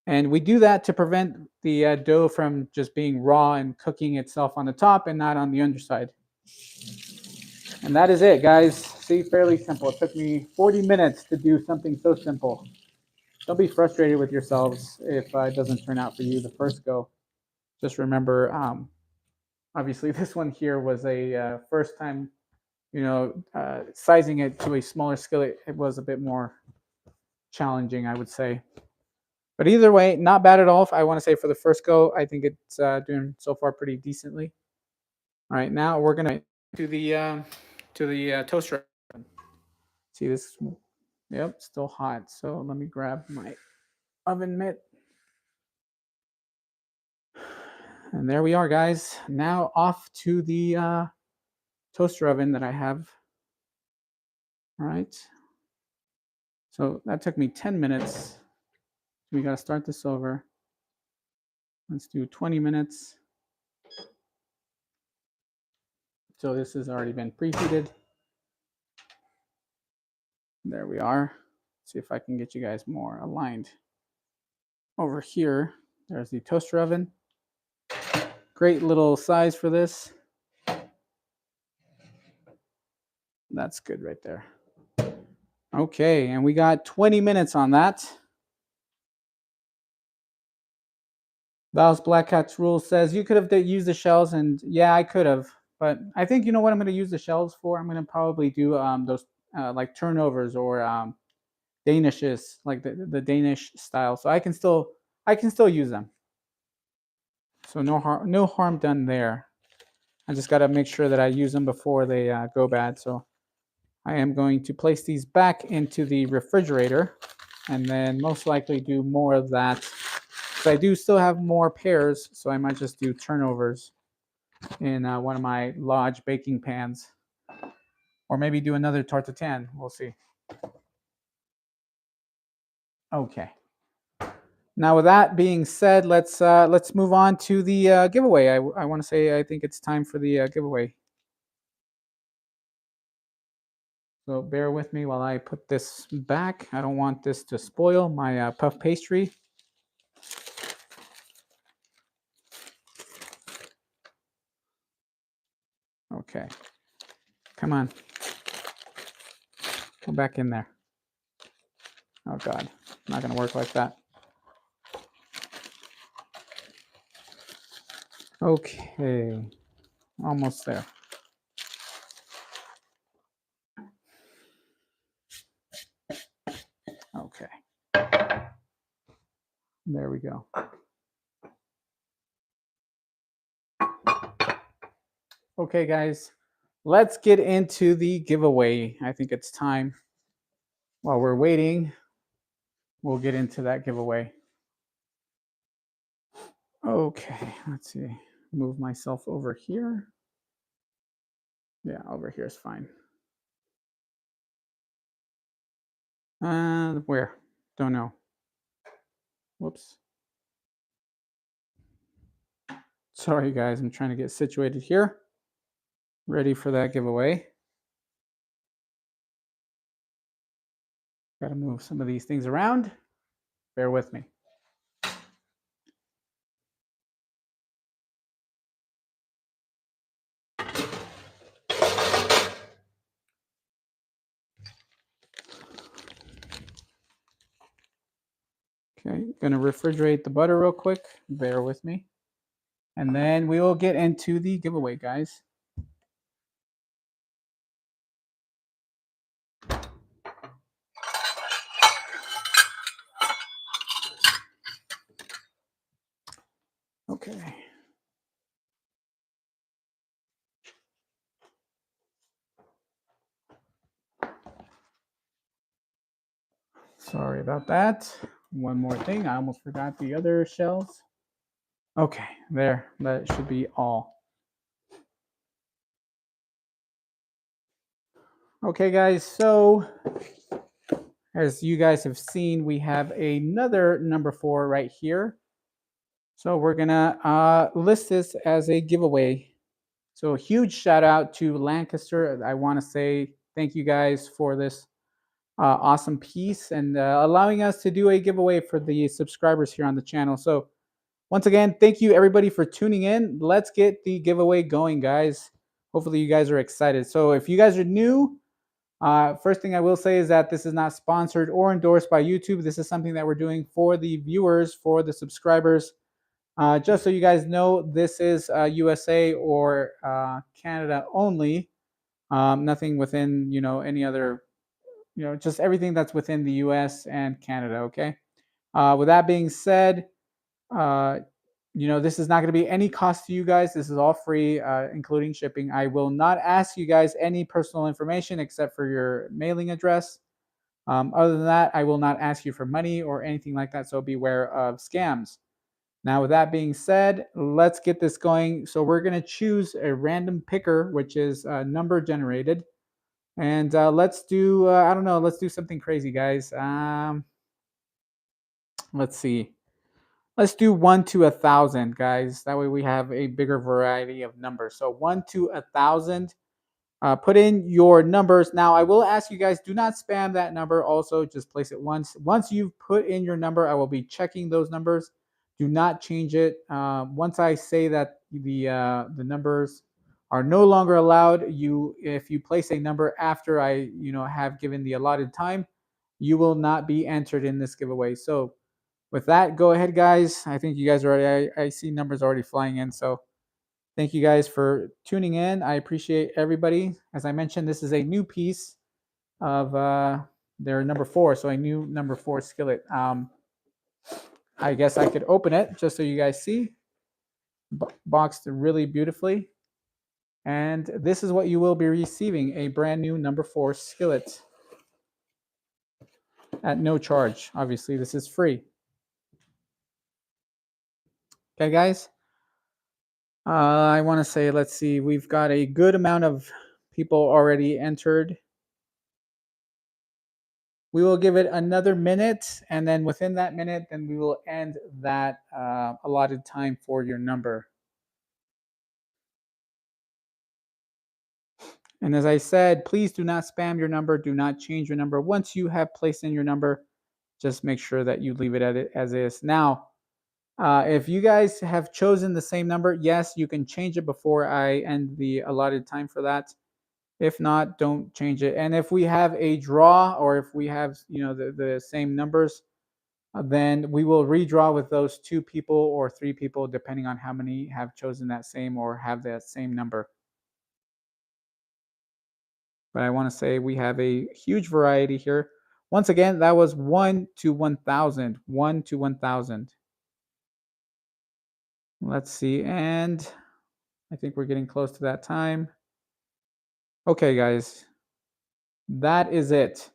And we do that to prevent the dough from just being raw and cooking itself on the top and not on the underside. And that is it, guys. See, fairly simple. It took me 40 minutes to do something so simple. Don't be frustrated with yourselves if it doesn't turn out for you the first go. Just remember, obviously, this one here was a first time, sizing it to a smaller skillet. It was a bit more challenging, I would say. But either way, not bad at all. I want to say for the first go, I think it's doing so far pretty decently. All right, now we're gonna to the toaster. See this? Yep, still hot. So let me grab my oven mitt. And there we are, guys. Now off to the toaster oven that I have. All right. So that took me 10 minutes. We got to start this over. Let's do 20 minutes. So this has already been preheated. There we are. Let's see if I can get you guys more aligned. Over here, there's the toaster oven. Great little size for this. That's good right there. Okay, and we got 20 minutes on that. Val's Black Cat's rule says you could have used the shells, and yeah, I could have. But I think you know what I'm going to use the shells for? I'm going to probably do those like turnovers or Danishes, like the Danish style. So I can still use them. So no harm done there. I just got to make sure that I use them before they go bad. So I am going to place these back into the refrigerator and then most likely do more of that. So I do still have more pears, so I might just do turnovers in one of my large baking pans. Or maybe do another tarte tatin. We'll see. Okay. Now, with that being said, let's move on to the giveaway. I want to say I think it's time for the giveaway. So bear with me while I put this back. I don't want this to spoil my puff pastry. Okay. Come on. Go back in there. Oh, God. Not going to work like that. Okay. Almost there. There we go. Okay, guys, let's get into the giveaway. I think it's time. While we're waiting, we'll get into that giveaway. Okay, let's see. Move myself over here. Yeah, over here is fine. Where? Don't know. Whoops. Sorry, guys. I'm trying to get situated here. Ready for that giveaway. Got to move some of these things around. Bear with me. Okay, gonna refrigerate the butter real quick. Bear with me. And then we will get into the giveaway, guys. Okay. Sorry about that. One more thing. I almost forgot the other shells. Okay, there. That should be all. Okay, guys. So as you guys have seen, we have another number 4 right here. So we're gonna list this as a giveaway. So a huge shout out to Lancaster. I want to say thank you guys for this awesome piece and allowing us to do a giveaway for the subscribers here on the channel. So once again, thank you everybody for tuning in. Let's get the giveaway going, guys. Hopefully you guys are excited. So if you guys are new, first thing I will say is that this is not sponsored or endorsed by YouTube. This is something that we're doing for the viewers, for the subscribers. Just so you guys know, this is USA or Canada only. Nothing within, any other, just everything that's within the US and Canada, okay? With that being said, uh, this is not going to be any cost to you guys. This is all free, including shipping. I will not ask you guys any personal information except for your mailing address. Other than that, I will not ask you for money or anything like that. So beware of scams. Now, with that being said, let's get this going. So we're going to choose a random picker, which is number generated. And let's do, I don't know, let's do something crazy, guys. Let's see. Let's do 1 to 1,000, guys. That way we have a bigger variety of numbers. So 1 to 1,000. Put in your numbers. Now, I will ask you guys, do not spam that number. Also, just place it once. Once you've put in your number, I will be checking those numbers. Do not change it. Once I say that the numbers are no longer allowed, if you place a number after I have given the allotted time, you will not be entered in this giveaway. So with that, go ahead, guys. I think you guys are already. I see numbers already flying in. So thank you guys for tuning in. I appreciate everybody. As I mentioned, this is a new piece of their number 4, so a new number 4 skillet. I guess I could open it just so you guys see. Boxed really beautifully. And this is what you will be receiving, a brand new number 4 skillet at no charge. Obviously, this is free. Okay, guys. I want to say, let's see, we've got a good amount of people already entered. We will give it another minute, and then within that minute, then we will end that allotted time for your number. And as I said, please do not spam your number. Do not change your number. Once you have placed in your number, just make sure that you leave it as is. Now, if you guys have chosen the same number, yes, you can change it before I end the allotted time for that. If not, don't change it. And if we have a draw, or if we have the same numbers, then we will redraw with those 2 people or 3 people, depending on how many have chosen that same or have that same number. But I want to say we have a huge variety here. Once again, that was 1 to 1,000. 1 to 1,000. Let's see. And I think we're getting close to that time. Okay, guys, that is it.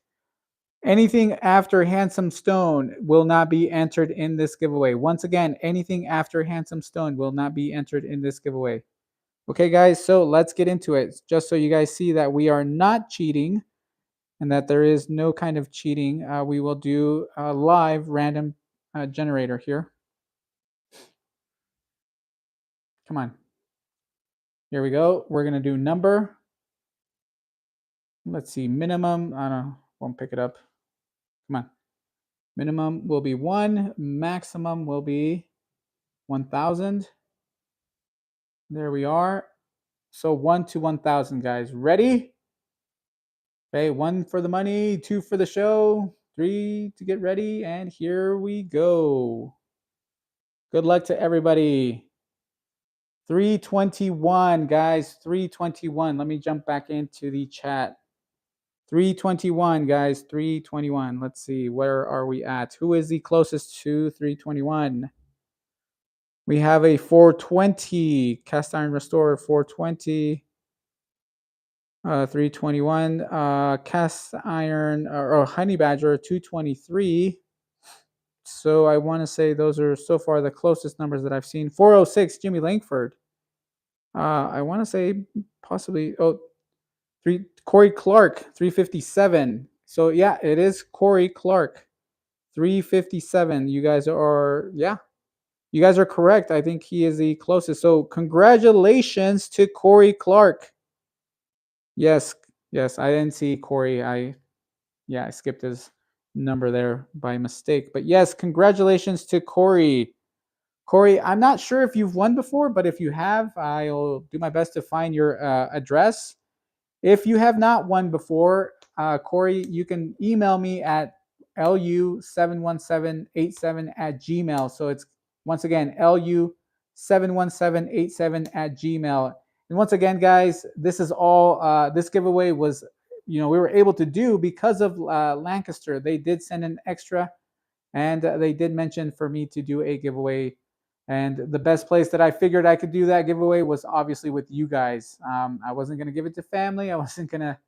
Anything after Handsome Stone will not be entered in this giveaway. Once again, anything after Handsome Stone will not be entered in this giveaway. Okay, guys, so let's get into it. Just so you guys see that we are not cheating and that there is no kind of cheating, we will do a live random generator here. Come on. Here we go. We're going to do number. Let's see, minimum. I don't know. Won't pick it up. Come on. Minimum will be 1. Maximum will be 1,000. There we are. So 1 to 1,000, guys. Ready? Okay, 1 for the money, 2 for the show, 3 to get ready, and here we go. Good luck to everybody. 321, guys. 321. Let me jump back into the chat. 321, guys. 321. Let's see. Where are we at? Who is the closest to 321? We have a 420. Cast Iron Restorer 420. 321. Cast Iron or Honey Badger 223. So I want to say those are so far the closest numbers that I've seen. 406. Jimmy Langford. I want to say possibly Corey Clark 357. So yeah, it is Corey Clark 357. You guys are correct. I think he is the closest. So congratulations to Corey Clark. Yes, yes, I didn't see Corey. I skipped his number there by mistake. But yes, congratulations to Corey. Corey, I'm not sure if you've won before, but if you have, I'll do my best to find your address. If you have not won before, Corey, you can email me at lu71787 at gmail. So it's once again lu71787 at gmail. And once again, guys, this is all. This giveaway was, we were able to do because of Lancaster. They did send an extra, and they did mention for me to do a giveaway. And the best place that I figured I could do that giveaway was obviously with you guys. I wasn't going to give it to family. I wasn't going to,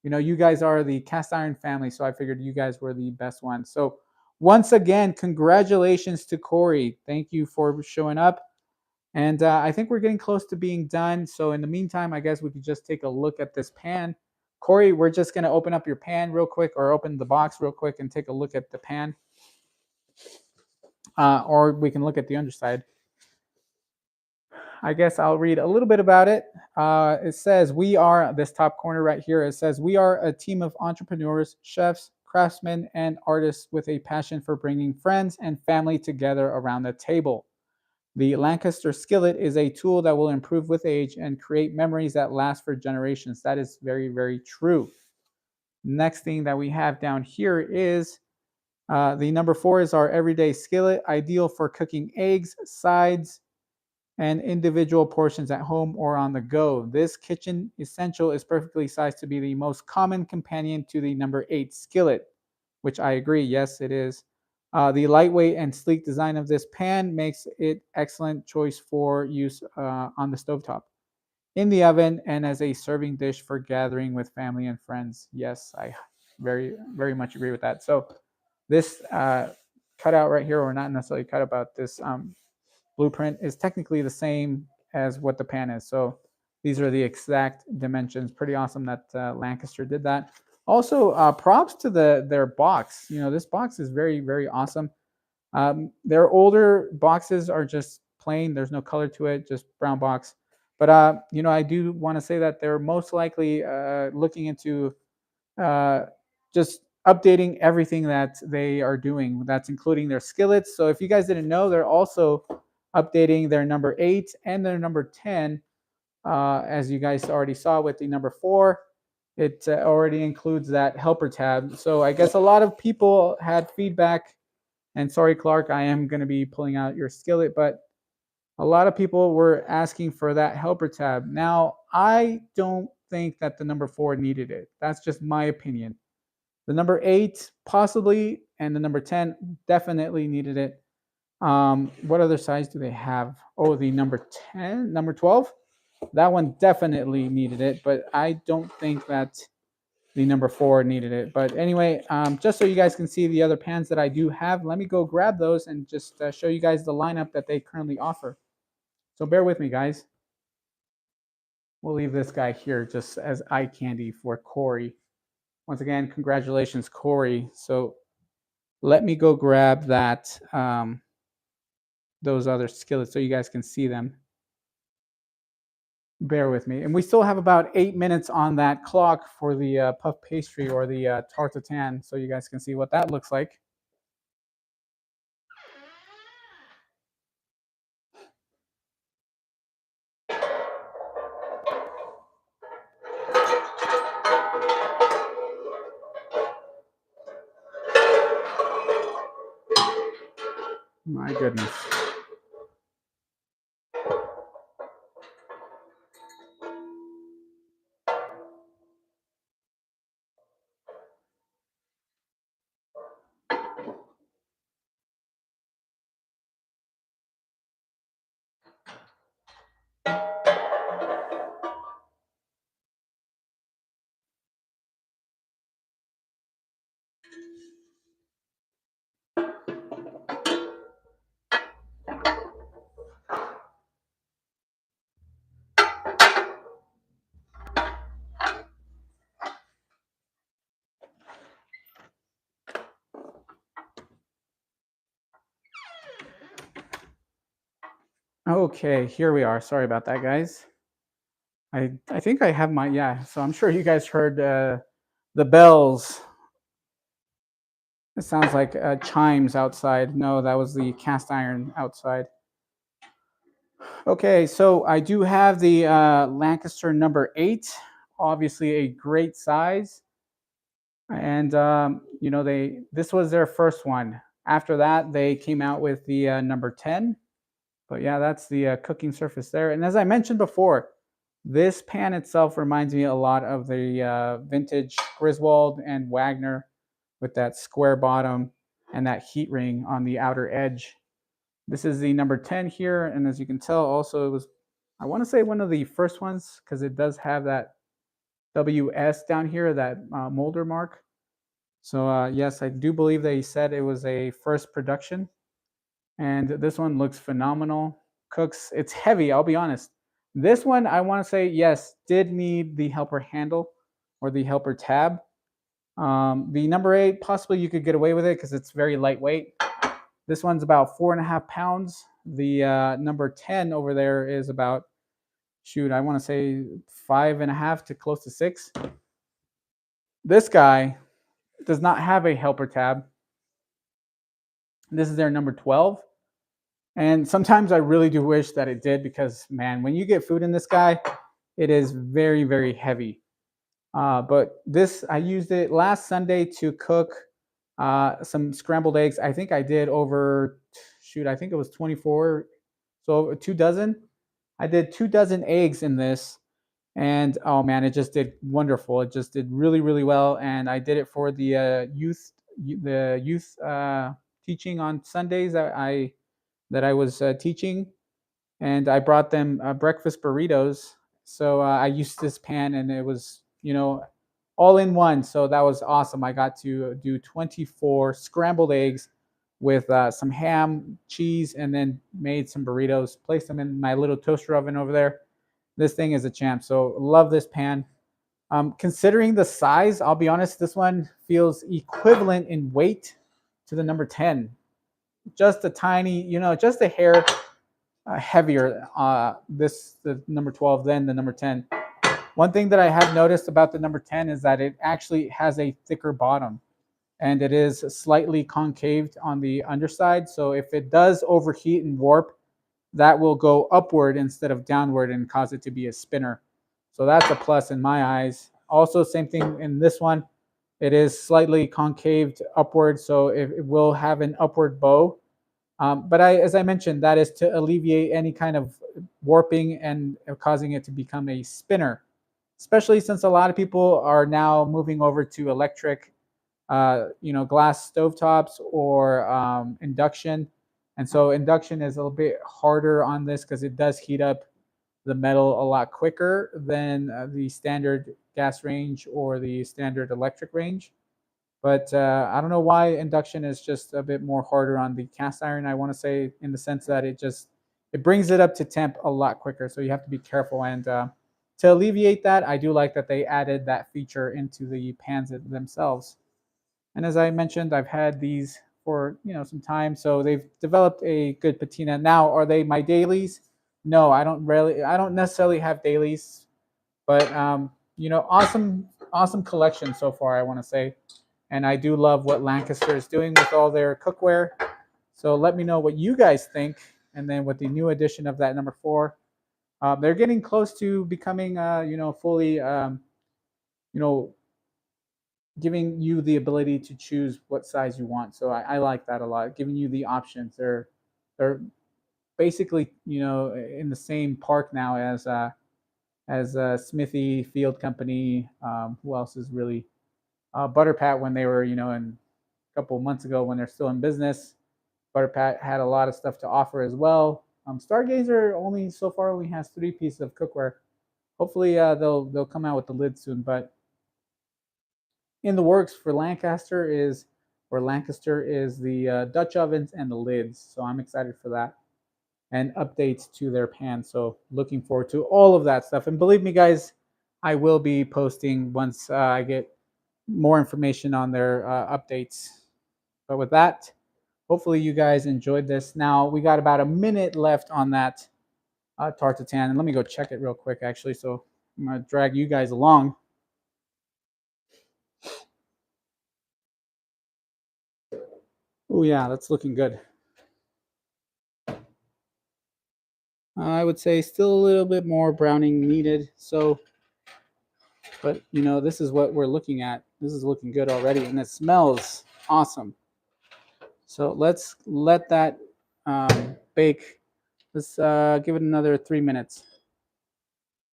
you guys are the Cast Iron family. So I figured you guys were the best ones. So once again, congratulations to Corey. Thank you for showing up. And I think we're getting close to being done. So in the meantime, I guess we could just take a look at this pan. Corey, we're just going to open up your pan real quick, or open the box real quick and take a look at the pan. Or we can look at the underside. I guess I'll read a little bit about it. It says, this top corner right here, it says, we are a team of entrepreneurs, chefs, craftsmen, and artists with a passion for bringing friends and family together around the table. The Lancaster skillet is a tool that will improve with age and create memories that last for generations. That is very, very true. Next thing that we have down here is the number 4 is our everyday skillet, ideal for cooking eggs, sides, and individual portions at home or on the go. This kitchen essential is perfectly sized to be the most common companion to the number 8 skillet, which I agree, yes, it is. The lightweight and sleek design of this pan makes it excellent choice for use on the stovetop, in the oven, and as a serving dish for gathering with family and friends. Yes, I very, very much agree with that. So this cutout right here, or not necessarily cutout, but this blueprint is technically the same as what the pan is. So these are the exact dimensions. Pretty awesome that Lancaster did that. Also, props to their box. This box is very, very awesome. Their older boxes are just plain. There's no color to it, just brown box. But I do want to say that they're most likely looking into just updating everything that they are doing. That's including their skillets. So if you guys didn't know, they're also updating their number 8 and their number 10. As you guys already saw with the number 4, it already includes that helper tab. So I guess a lot of people had feedback, and sorry, Clark, I am going to be pulling out your skillet, but a lot of people were asking for that helper tab. Now, I don't think that the number 4 needed it. That's just my opinion. The number 8 possibly, and the number 10 definitely needed it. What other size do they have? Oh, the number 10, number 12. That one definitely needed it, but I don't think that the number 4 needed it. But anyway, just so you guys can see the other pans that I do have, let me go grab those and just show you guys the lineup that they currently offer. So bear with me, guys. We'll leave this guy here just as eye candy for Corey. Once again, congratulations, Corey. So let me go grab that those other skillets so you guys can see them. Bear with me. And we still have about 8 minutes on that clock for the puff pastry or the tarte tatin, so you guys can see what that looks like. My goodness. Okay, here we are. Sorry about that, guys. I think I have my, yeah. So I'm sure you guys heard the bells. It sounds like chimes outside. No, that was the cast iron outside. Okay, so I do have the Lancaster number 8. Obviously, a great size, and you know this was their first one. After that, they came out with the number 10. But yeah, that's the cooking surface there. And as I mentioned before, this pan itself reminds me a lot of the vintage Griswold and Wagner with that square bottom and that heat ring on the outer edge. This is the number 10 here. And as you can tell, also it was, I want to say one of the first ones because it does have that WS down here, that molder mark. So yes, I do believe they said it was a first production. And this one looks phenomenal. Cooks, it's heavy, I'll be honest. This one, I want to say, yes, did need the helper handle or the helper tab. The number 8, possibly you could get away with it because it's very lightweight. This one's about 4.5 pounds. The number 10 over there is about, shoot, I want to say 5.5 to close to 6. This guy does not have a helper tab. This is their number 12. And sometimes I really do wish that it did because, man, when you get food in this guy, it is very, very heavy. But this, I used it last Sunday to cook some scrambled eggs. I think I did over, shoot, I think it was 24. So 2 dozen. I did 2 dozen eggs in this. And oh man, it just did wonderful. It just did really, really well. And I did it for the youth teaching on Sundays that I was teaching, and I brought them breakfast burritos. So I used this pan, and it was all in one. So that was awesome. I got to do 24 scrambled eggs with some ham, cheese, and then made some burritos. Placed them in my little toaster oven over there. This thing is a champ. So love this pan. Considering the size, I'll be honest, this one feels equivalent in weight to the number 10. Just a tiny, just a hair heavier. The number 12 than the number 10. One thing that I have noticed about the number 10 is that it actually has a thicker bottom, and it is slightly concaved on the underside. So if it does overheat and warp, that will go upward instead of downward and cause it to be a spinner. So that's a plus in my eyes. Also, same thing in this one. It is slightly concaved upward, so it will have an upward bow. But as I mentioned, that is to alleviate any kind of warping and causing it to become a spinner, especially since a lot of people are now moving over to electric, glass stovetops or induction. And so induction is a little bit harder on this because it does heat up the metal a lot quicker than the standard gas range or the standard electric range. But I don't know why induction is just a bit more harder on the cast iron. I want to say in the sense that it brings it up to temp a lot quicker. So you have to be careful. And to alleviate that, I do like that they added that feature into the pans themselves. And as I mentioned, I've had these for some time, so they've developed a good patina. Now, are they my dailies? No, I don't necessarily have dailies, but awesome collection so far, I want to say. And I do love what Lancaster is doing with all their cookware. So let me know what you guys think. And then with the new edition of that number 4, they're getting close to becoming, fully, you know, giving you the ability to choose what size you want. So I like that a lot, giving you the options. They're basically in the same park now as Smithy Field Company. Who else is really Butterpat when they were in a couple of months ago when they're still in business. Butterpat had a lot of stuff to offer as well. Stargazer only so far only has 3 pieces of cookware. Hopefully they'll come out with the lid soon, but in the works for Lancaster is the Dutch ovens and the lids. So I'm excited for that and updates to their pans. So looking forward to all of that stuff. And believe me, guys, I will be posting once I get more information on their updates. But with that, hopefully you guys enjoyed this. Now we got about a minute left on that Tarte Tatin, and let me go check it real quick actually. So I'm gonna drag you guys along. Oh yeah, that's looking good. I would say still a little bit more browning needed. So, but this is what we're looking at. This is looking good already, and it smells awesome. So let's let that bake. Let's give it another 3 minutes.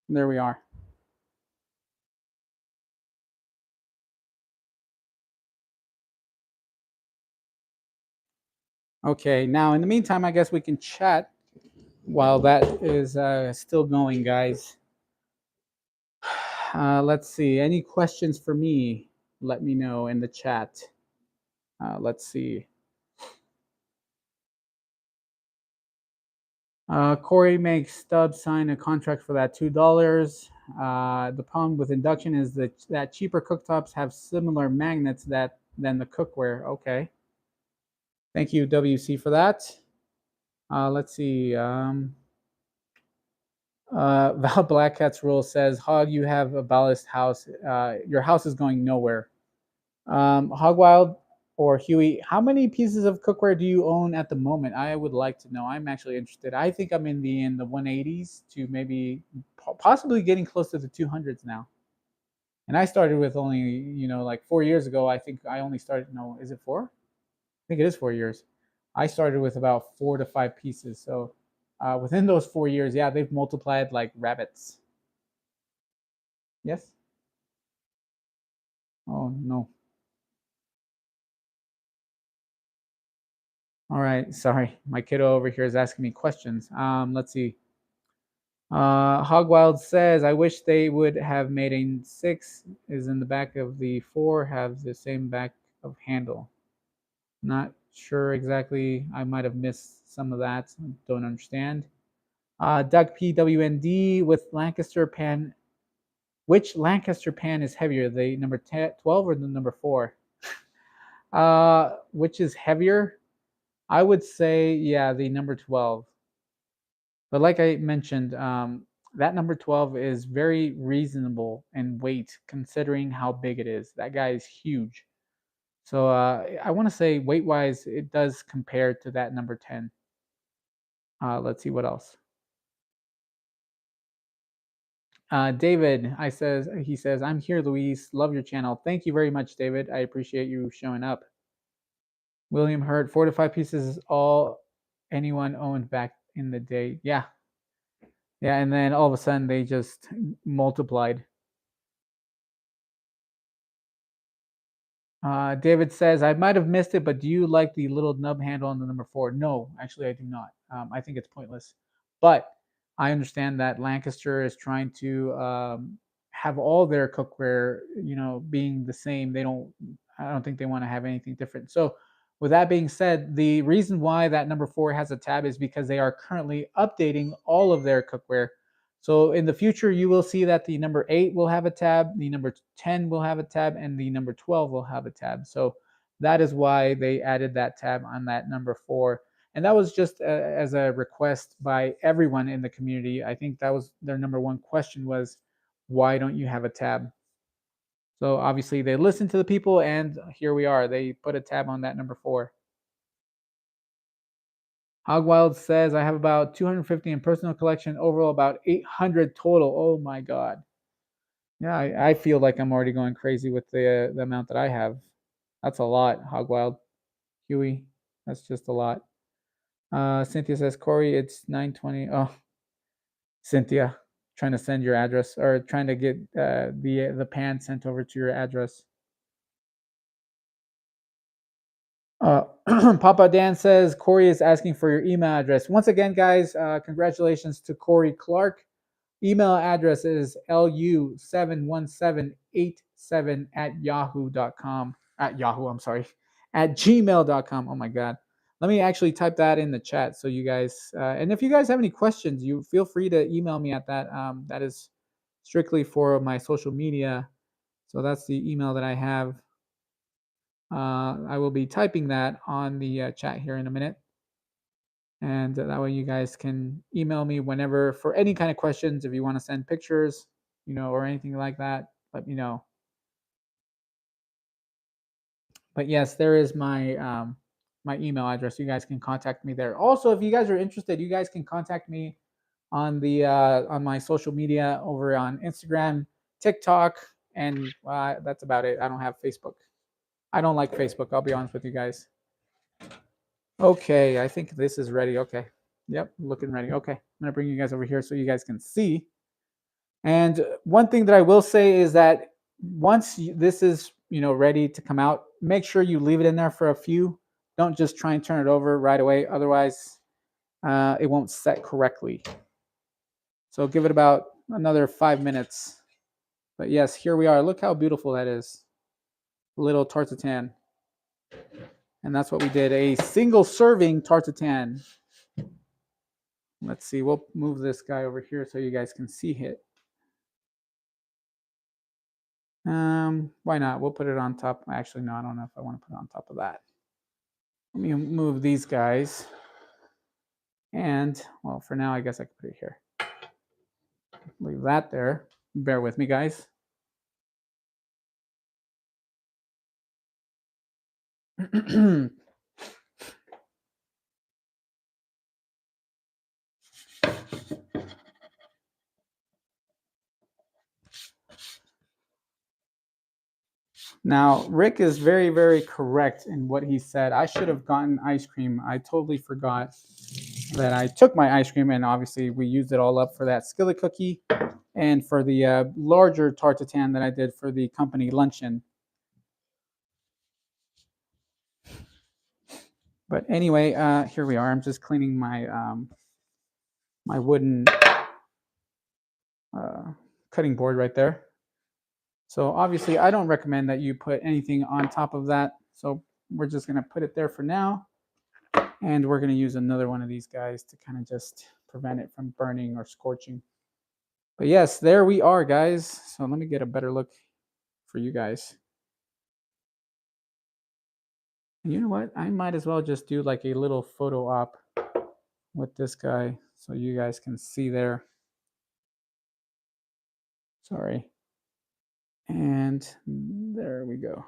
There we are. Okay, now in the meantime, I guess we can chat while that is still going, guys. Let's see. Any questions for me? Let me know in the chat. Let's see. Corey makes Stubbs sign a contract for that $2. The problem with induction is that cheaper cooktops have similar magnets than the cookware. Okay. Thank you, WC, for that. Let's see. Val Blackcat's rule says, Hog, you have a ballast house. Your house is going nowhere. Hogwild or Huey, how many pieces of cookware do you own at the moment? I would like to know. I'm actually interested. I think I'm in the 180s to maybe possibly getting close to the 200s now. And I started with only, like 4 years ago. I think I only started, no, is it 4? I think it is 4 years. I started with about 4 to 5 pieces. So within those 4 years, yeah, they've multiplied like rabbits. Yes? Oh, no. All right. Sorry. My kiddo over here is asking me questions. Let's see. Hogwild says, I wish they would have made a 6 is in the back of the 4, have the same back of handle. Not sure exactly. I might have missed some of that. Don't understand. Doug PWND with Lancaster pan. Which Lancaster pan is heavier, the number 12 or the number 4? Which is heavier? I would say, yeah, the number 12. But like I mentioned, that number 12 is very reasonable in weight considering how big it is. That guy is huge. So I want to say weight wise, it does compare to that number 10. Let's see what else. David, he says, I'm here, Luis. Love your channel. Thank you very much, David. I appreciate you showing up. William Hurt, 4 to 5 pieces is all anyone owned back in the day. Yeah. Yeah. And then all of a sudden they just multiplied. David says, I might have missed it, but do you like the little nub handle on the number 4? No, actually, I do not. I think it's pointless. But I understand that Lancaster is trying to have all their cookware, being the same. I don't think they want to have anything different. So, with that being said, the reason why that number 4 has a tab is because they are currently updating all of their cookware. So in the future, you will see that the number 8 will have a tab, the number 10 will have a tab, and the number 12 will have a tab. So that is why they added that tab on that number 4. And that was just as a request by everyone in the community. I think that was their number one question was, why don't you have a tab? So obviously they listened to the people, and here we are. They put a tab on that number 4. Hogwild says, I have about 250 in personal collection, overall about 800 total. Oh my God. Yeah, I feel like I'm already going crazy with the amount that I have. That's a lot, Hogwild. Huey, that's just a lot. Cynthia says, Corey, it's 9:20. Oh, Cynthia, trying to send your address or trying to get the pan sent over to your address. Papa Dan says Corey is asking for your email address. Once again, guys, congratulations to Corey Clark. Email address is lu71787 at yahoo.com. At Yahoo, I'm sorry. At gmail.com. Oh my God. Let me actually type that in the chat so you guys, and if you guys have any questions, you feel free to email me at that. That is strictly for my social media. So that's the email that I have. I will be typing that on the chat here in a minute. And that way you guys can email me whenever for any kind of questions. If you want to send pictures, or anything like that, let me know. But yes, there is my email address. You guys can contact me there. Also, if you guys are interested, you guys can contact me on the on my social media over on Instagram, TikTok, and that's about it. I don't have Facebook. I don't like Facebook. I'll be honest with you guys. Okay, I think this is ready. Okay. Yep, looking ready. Okay, I'm gonna bring you guys over here so you guys can see. And one thing that I will say is that once this is ready to come out, make sure you leave it in there for a few. Don't just try and turn it over right away. Otherwise, it won't set correctly. So give it about another 5 minutes. But yes, here we are. Look how beautiful that is. Little tartatan. And that's what we did. A single serving tartatan. Let's see. We'll move this guy over here so you guys can see it. Why not? We'll put it on top. Actually, no, I don't know if I want to put it on top of that. Let me move these guys. And, well, for now, I guess I can put it here. Leave that there. Bear with me, guys. Now, Rick is very, very correct in what he said. I should have gotten ice cream. I totally forgot that I took my ice cream, and obviously we used it all up for that skillet cookie and for the larger tartatan that I did for the company luncheon. But anyway, here we are. I'm just cleaning my my wooden cutting board right there. So obviously, I don't recommend that you put anything on top of that. So we're just going to put it there for now. And we're going to use another one of these guys to kind of just prevent it from burning or scorching. But yes, there we are, guys. So let me get a better look for you guys. And you know what? I might as well just do like a little photo op with this guy so you guys can see there. Sorry. And there we go.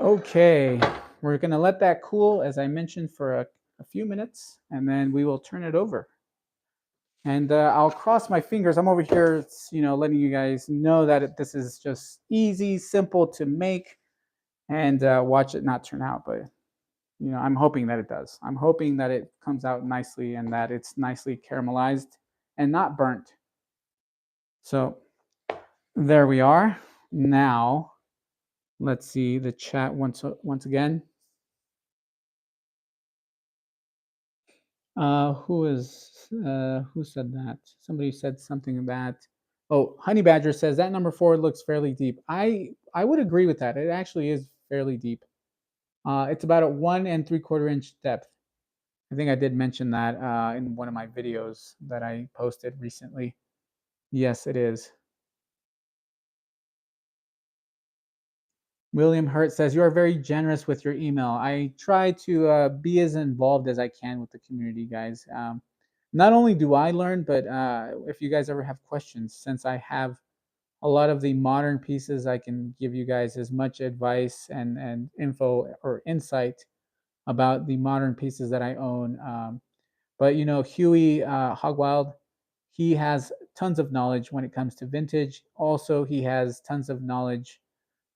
Okay, we're gonna let that cool, as I mentioned, for a few minutes, and then we will turn it over. And I'll cross my fingers. I'm over here, letting you guys know that this is just easy, simple to make, and watch it not turn out. But I'm hoping that it does. I'm hoping that it comes out nicely and that it's nicely caramelized and not burnt. So There we are. Now, let's see the chat once again. Who said that? Somebody said something that. Oh, Honey Badger says that number 4 looks fairly deep. I would agree with that. It actually is fairly deep. It's about a 1 3/4 inch depth. I think I did mention that in one of my videos that I posted recently. Yes, it is. William Hurt says, "You are very generous with your email. I try to be as involved as I can with the community, guys. Not only do I learn, but if you guys ever have questions, since I have a lot of the modern pieces, I can give you guys as much advice and info or insight about the modern pieces that I own. But you know, Huey Hogwild, he has tons of knowledge when it comes to vintage. Also, he has tons of knowledge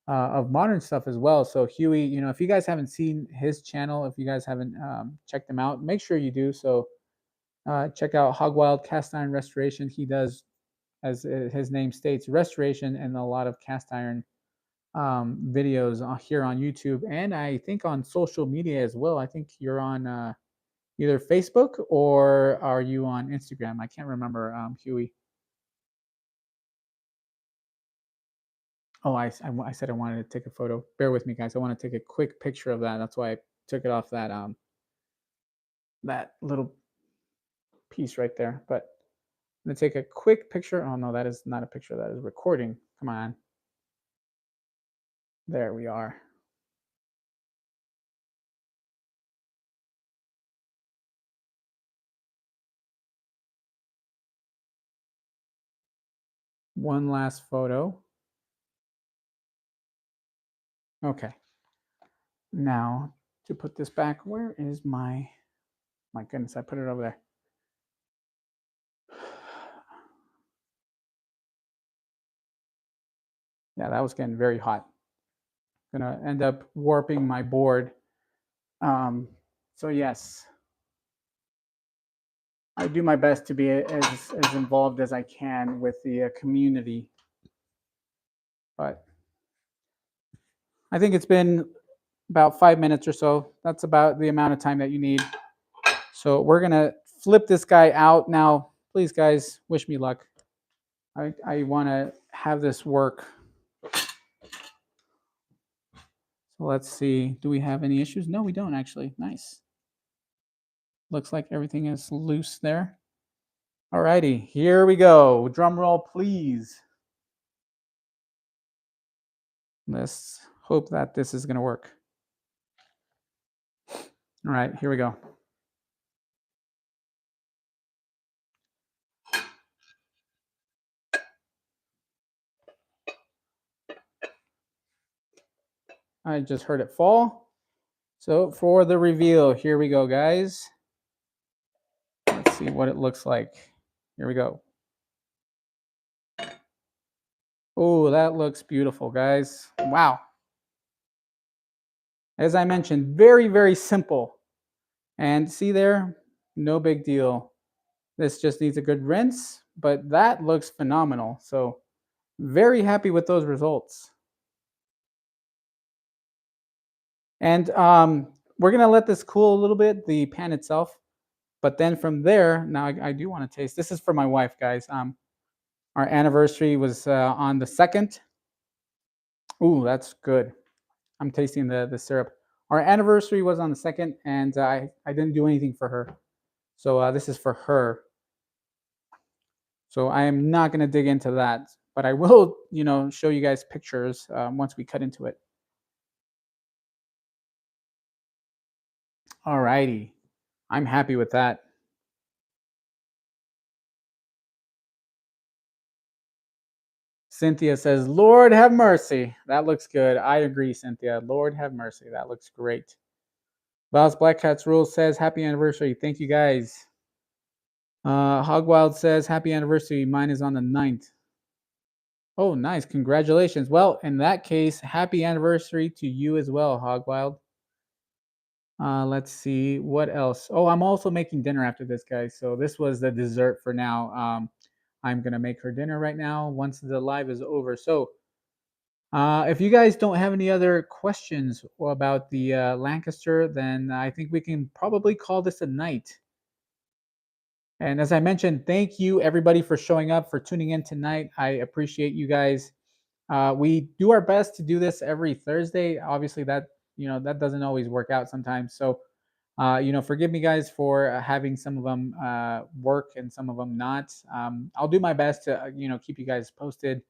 of modern stuff as well. So Huey, you know, if you guys haven't seen his channel, if you guys haven't checked him out, make sure you do. So check out Hogwild Cast Iron Restoration. He does, as his name states, restoration and a lot of cast iron videos here on YouTube, and I think on social media as well. I think you're on either Facebook or are you on Instagram? I can't remember, Huey. Oh, I said I wanted to take a photo. Bear with me, guys. I want to take a quick picture of that. That's why I took it off that little piece right there. But I'm gonna take a quick picture. Oh no, that is not a picture. That is recording. Come on. There we are. One last photo. Okay. Now to put this back, where is my goodness, I put it over there. Yeah, that was getting very hot. Gonna end up warping my board. So yes, I do my best to be as involved as I can with the community. But I think it's been about 5 minutes or so. That's about the amount of time that you need. So we're gonna flip this guy out now. Please, guys, wish me luck. I want to have this work. So let's see. Do we have any issues? No, we don't actually. Nice. Looks like everything is loose there. Alrighty, here we go. Drum roll, please. Let's hope that this is going to work. All right, here we go. I just heard it fall. So for the reveal, here we go, guys. Let's see what it looks like. Here we go. Oh, that looks beautiful, guys. Wow. As I mentioned, very, very simple. And see there, no big deal. This just needs a good rinse, but that looks phenomenal. So very happy with those results. And we're going to let this cool a little bit, the pan itself. But then from there, now I do want to taste. This is for my wife, guys. Our anniversary was on the 2nd. Ooh, that's good. I'm tasting the syrup. Our anniversary was on the 2nd, and I didn't do anything for her. So this is for her. So I am not going to dig into that, but I will, you know, show you guys pictures once we cut into it. All righty. I'm happy with that. Cynthia says, Lord have mercy. That looks good. I agree, Cynthia. Lord have mercy. That looks great. Val's Black Cats Rules says, happy anniversary. Thank you, guys. Hogwild says, happy anniversary. Mine is on the 9th. Oh, nice. Congratulations. Well, in that case, happy anniversary to you as well, Hogwild. Let's see. What else? Oh, I'm also making dinner after this, guys. So this was the dessert for now. I'm gonna make her dinner right now once the live is over. So if you guys don't have any other questions about the Lancaster, then I think we can probably call this a night. And as I mentioned, thank you everybody for showing up, for tuning in tonight. I appreciate you guys. We do our best to do this every Thursday. Obviously, that doesn't always work out sometimes. So, forgive me guys for having some of them work and some of them not. I'll do my best to keep you guys posted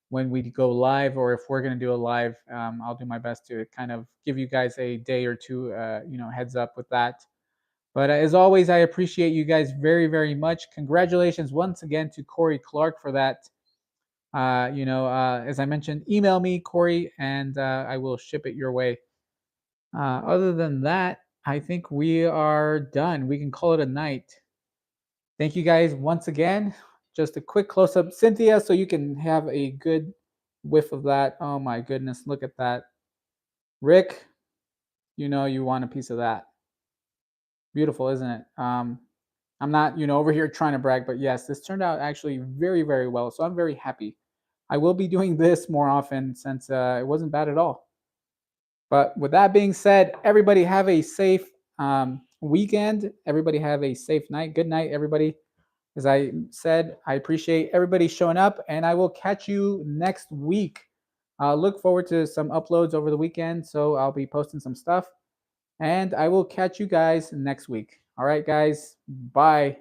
when we go live, or if we're going to do a live. I'll do my best to kind of give you guys a day or two, heads up with that. But as always, I appreciate you guys very, very much. Congratulations once again to Corey Clark for that. As I mentioned, email me, Corey, and I will ship it your way. Other than that, I think we are done. We can call it a night. Thank you guys once again. Just a quick close up, Cynthia, so you can have a good whiff of that. Oh my goodness, look at that. Rick, you want a piece of that. Beautiful, isn't it? I'm not, over here trying to brag, but yes, this turned out actually very, very well. So I'm very happy. I will be doing this more often since it wasn't bad at all. But with that being said, everybody have a safe weekend. Everybody have a safe night. Good night, everybody. As I said, I appreciate everybody showing up, and I will catch you next week. Look forward to some uploads over the weekend, so I'll be posting some stuff. And I will catch you guys next week. All right, guys. Bye.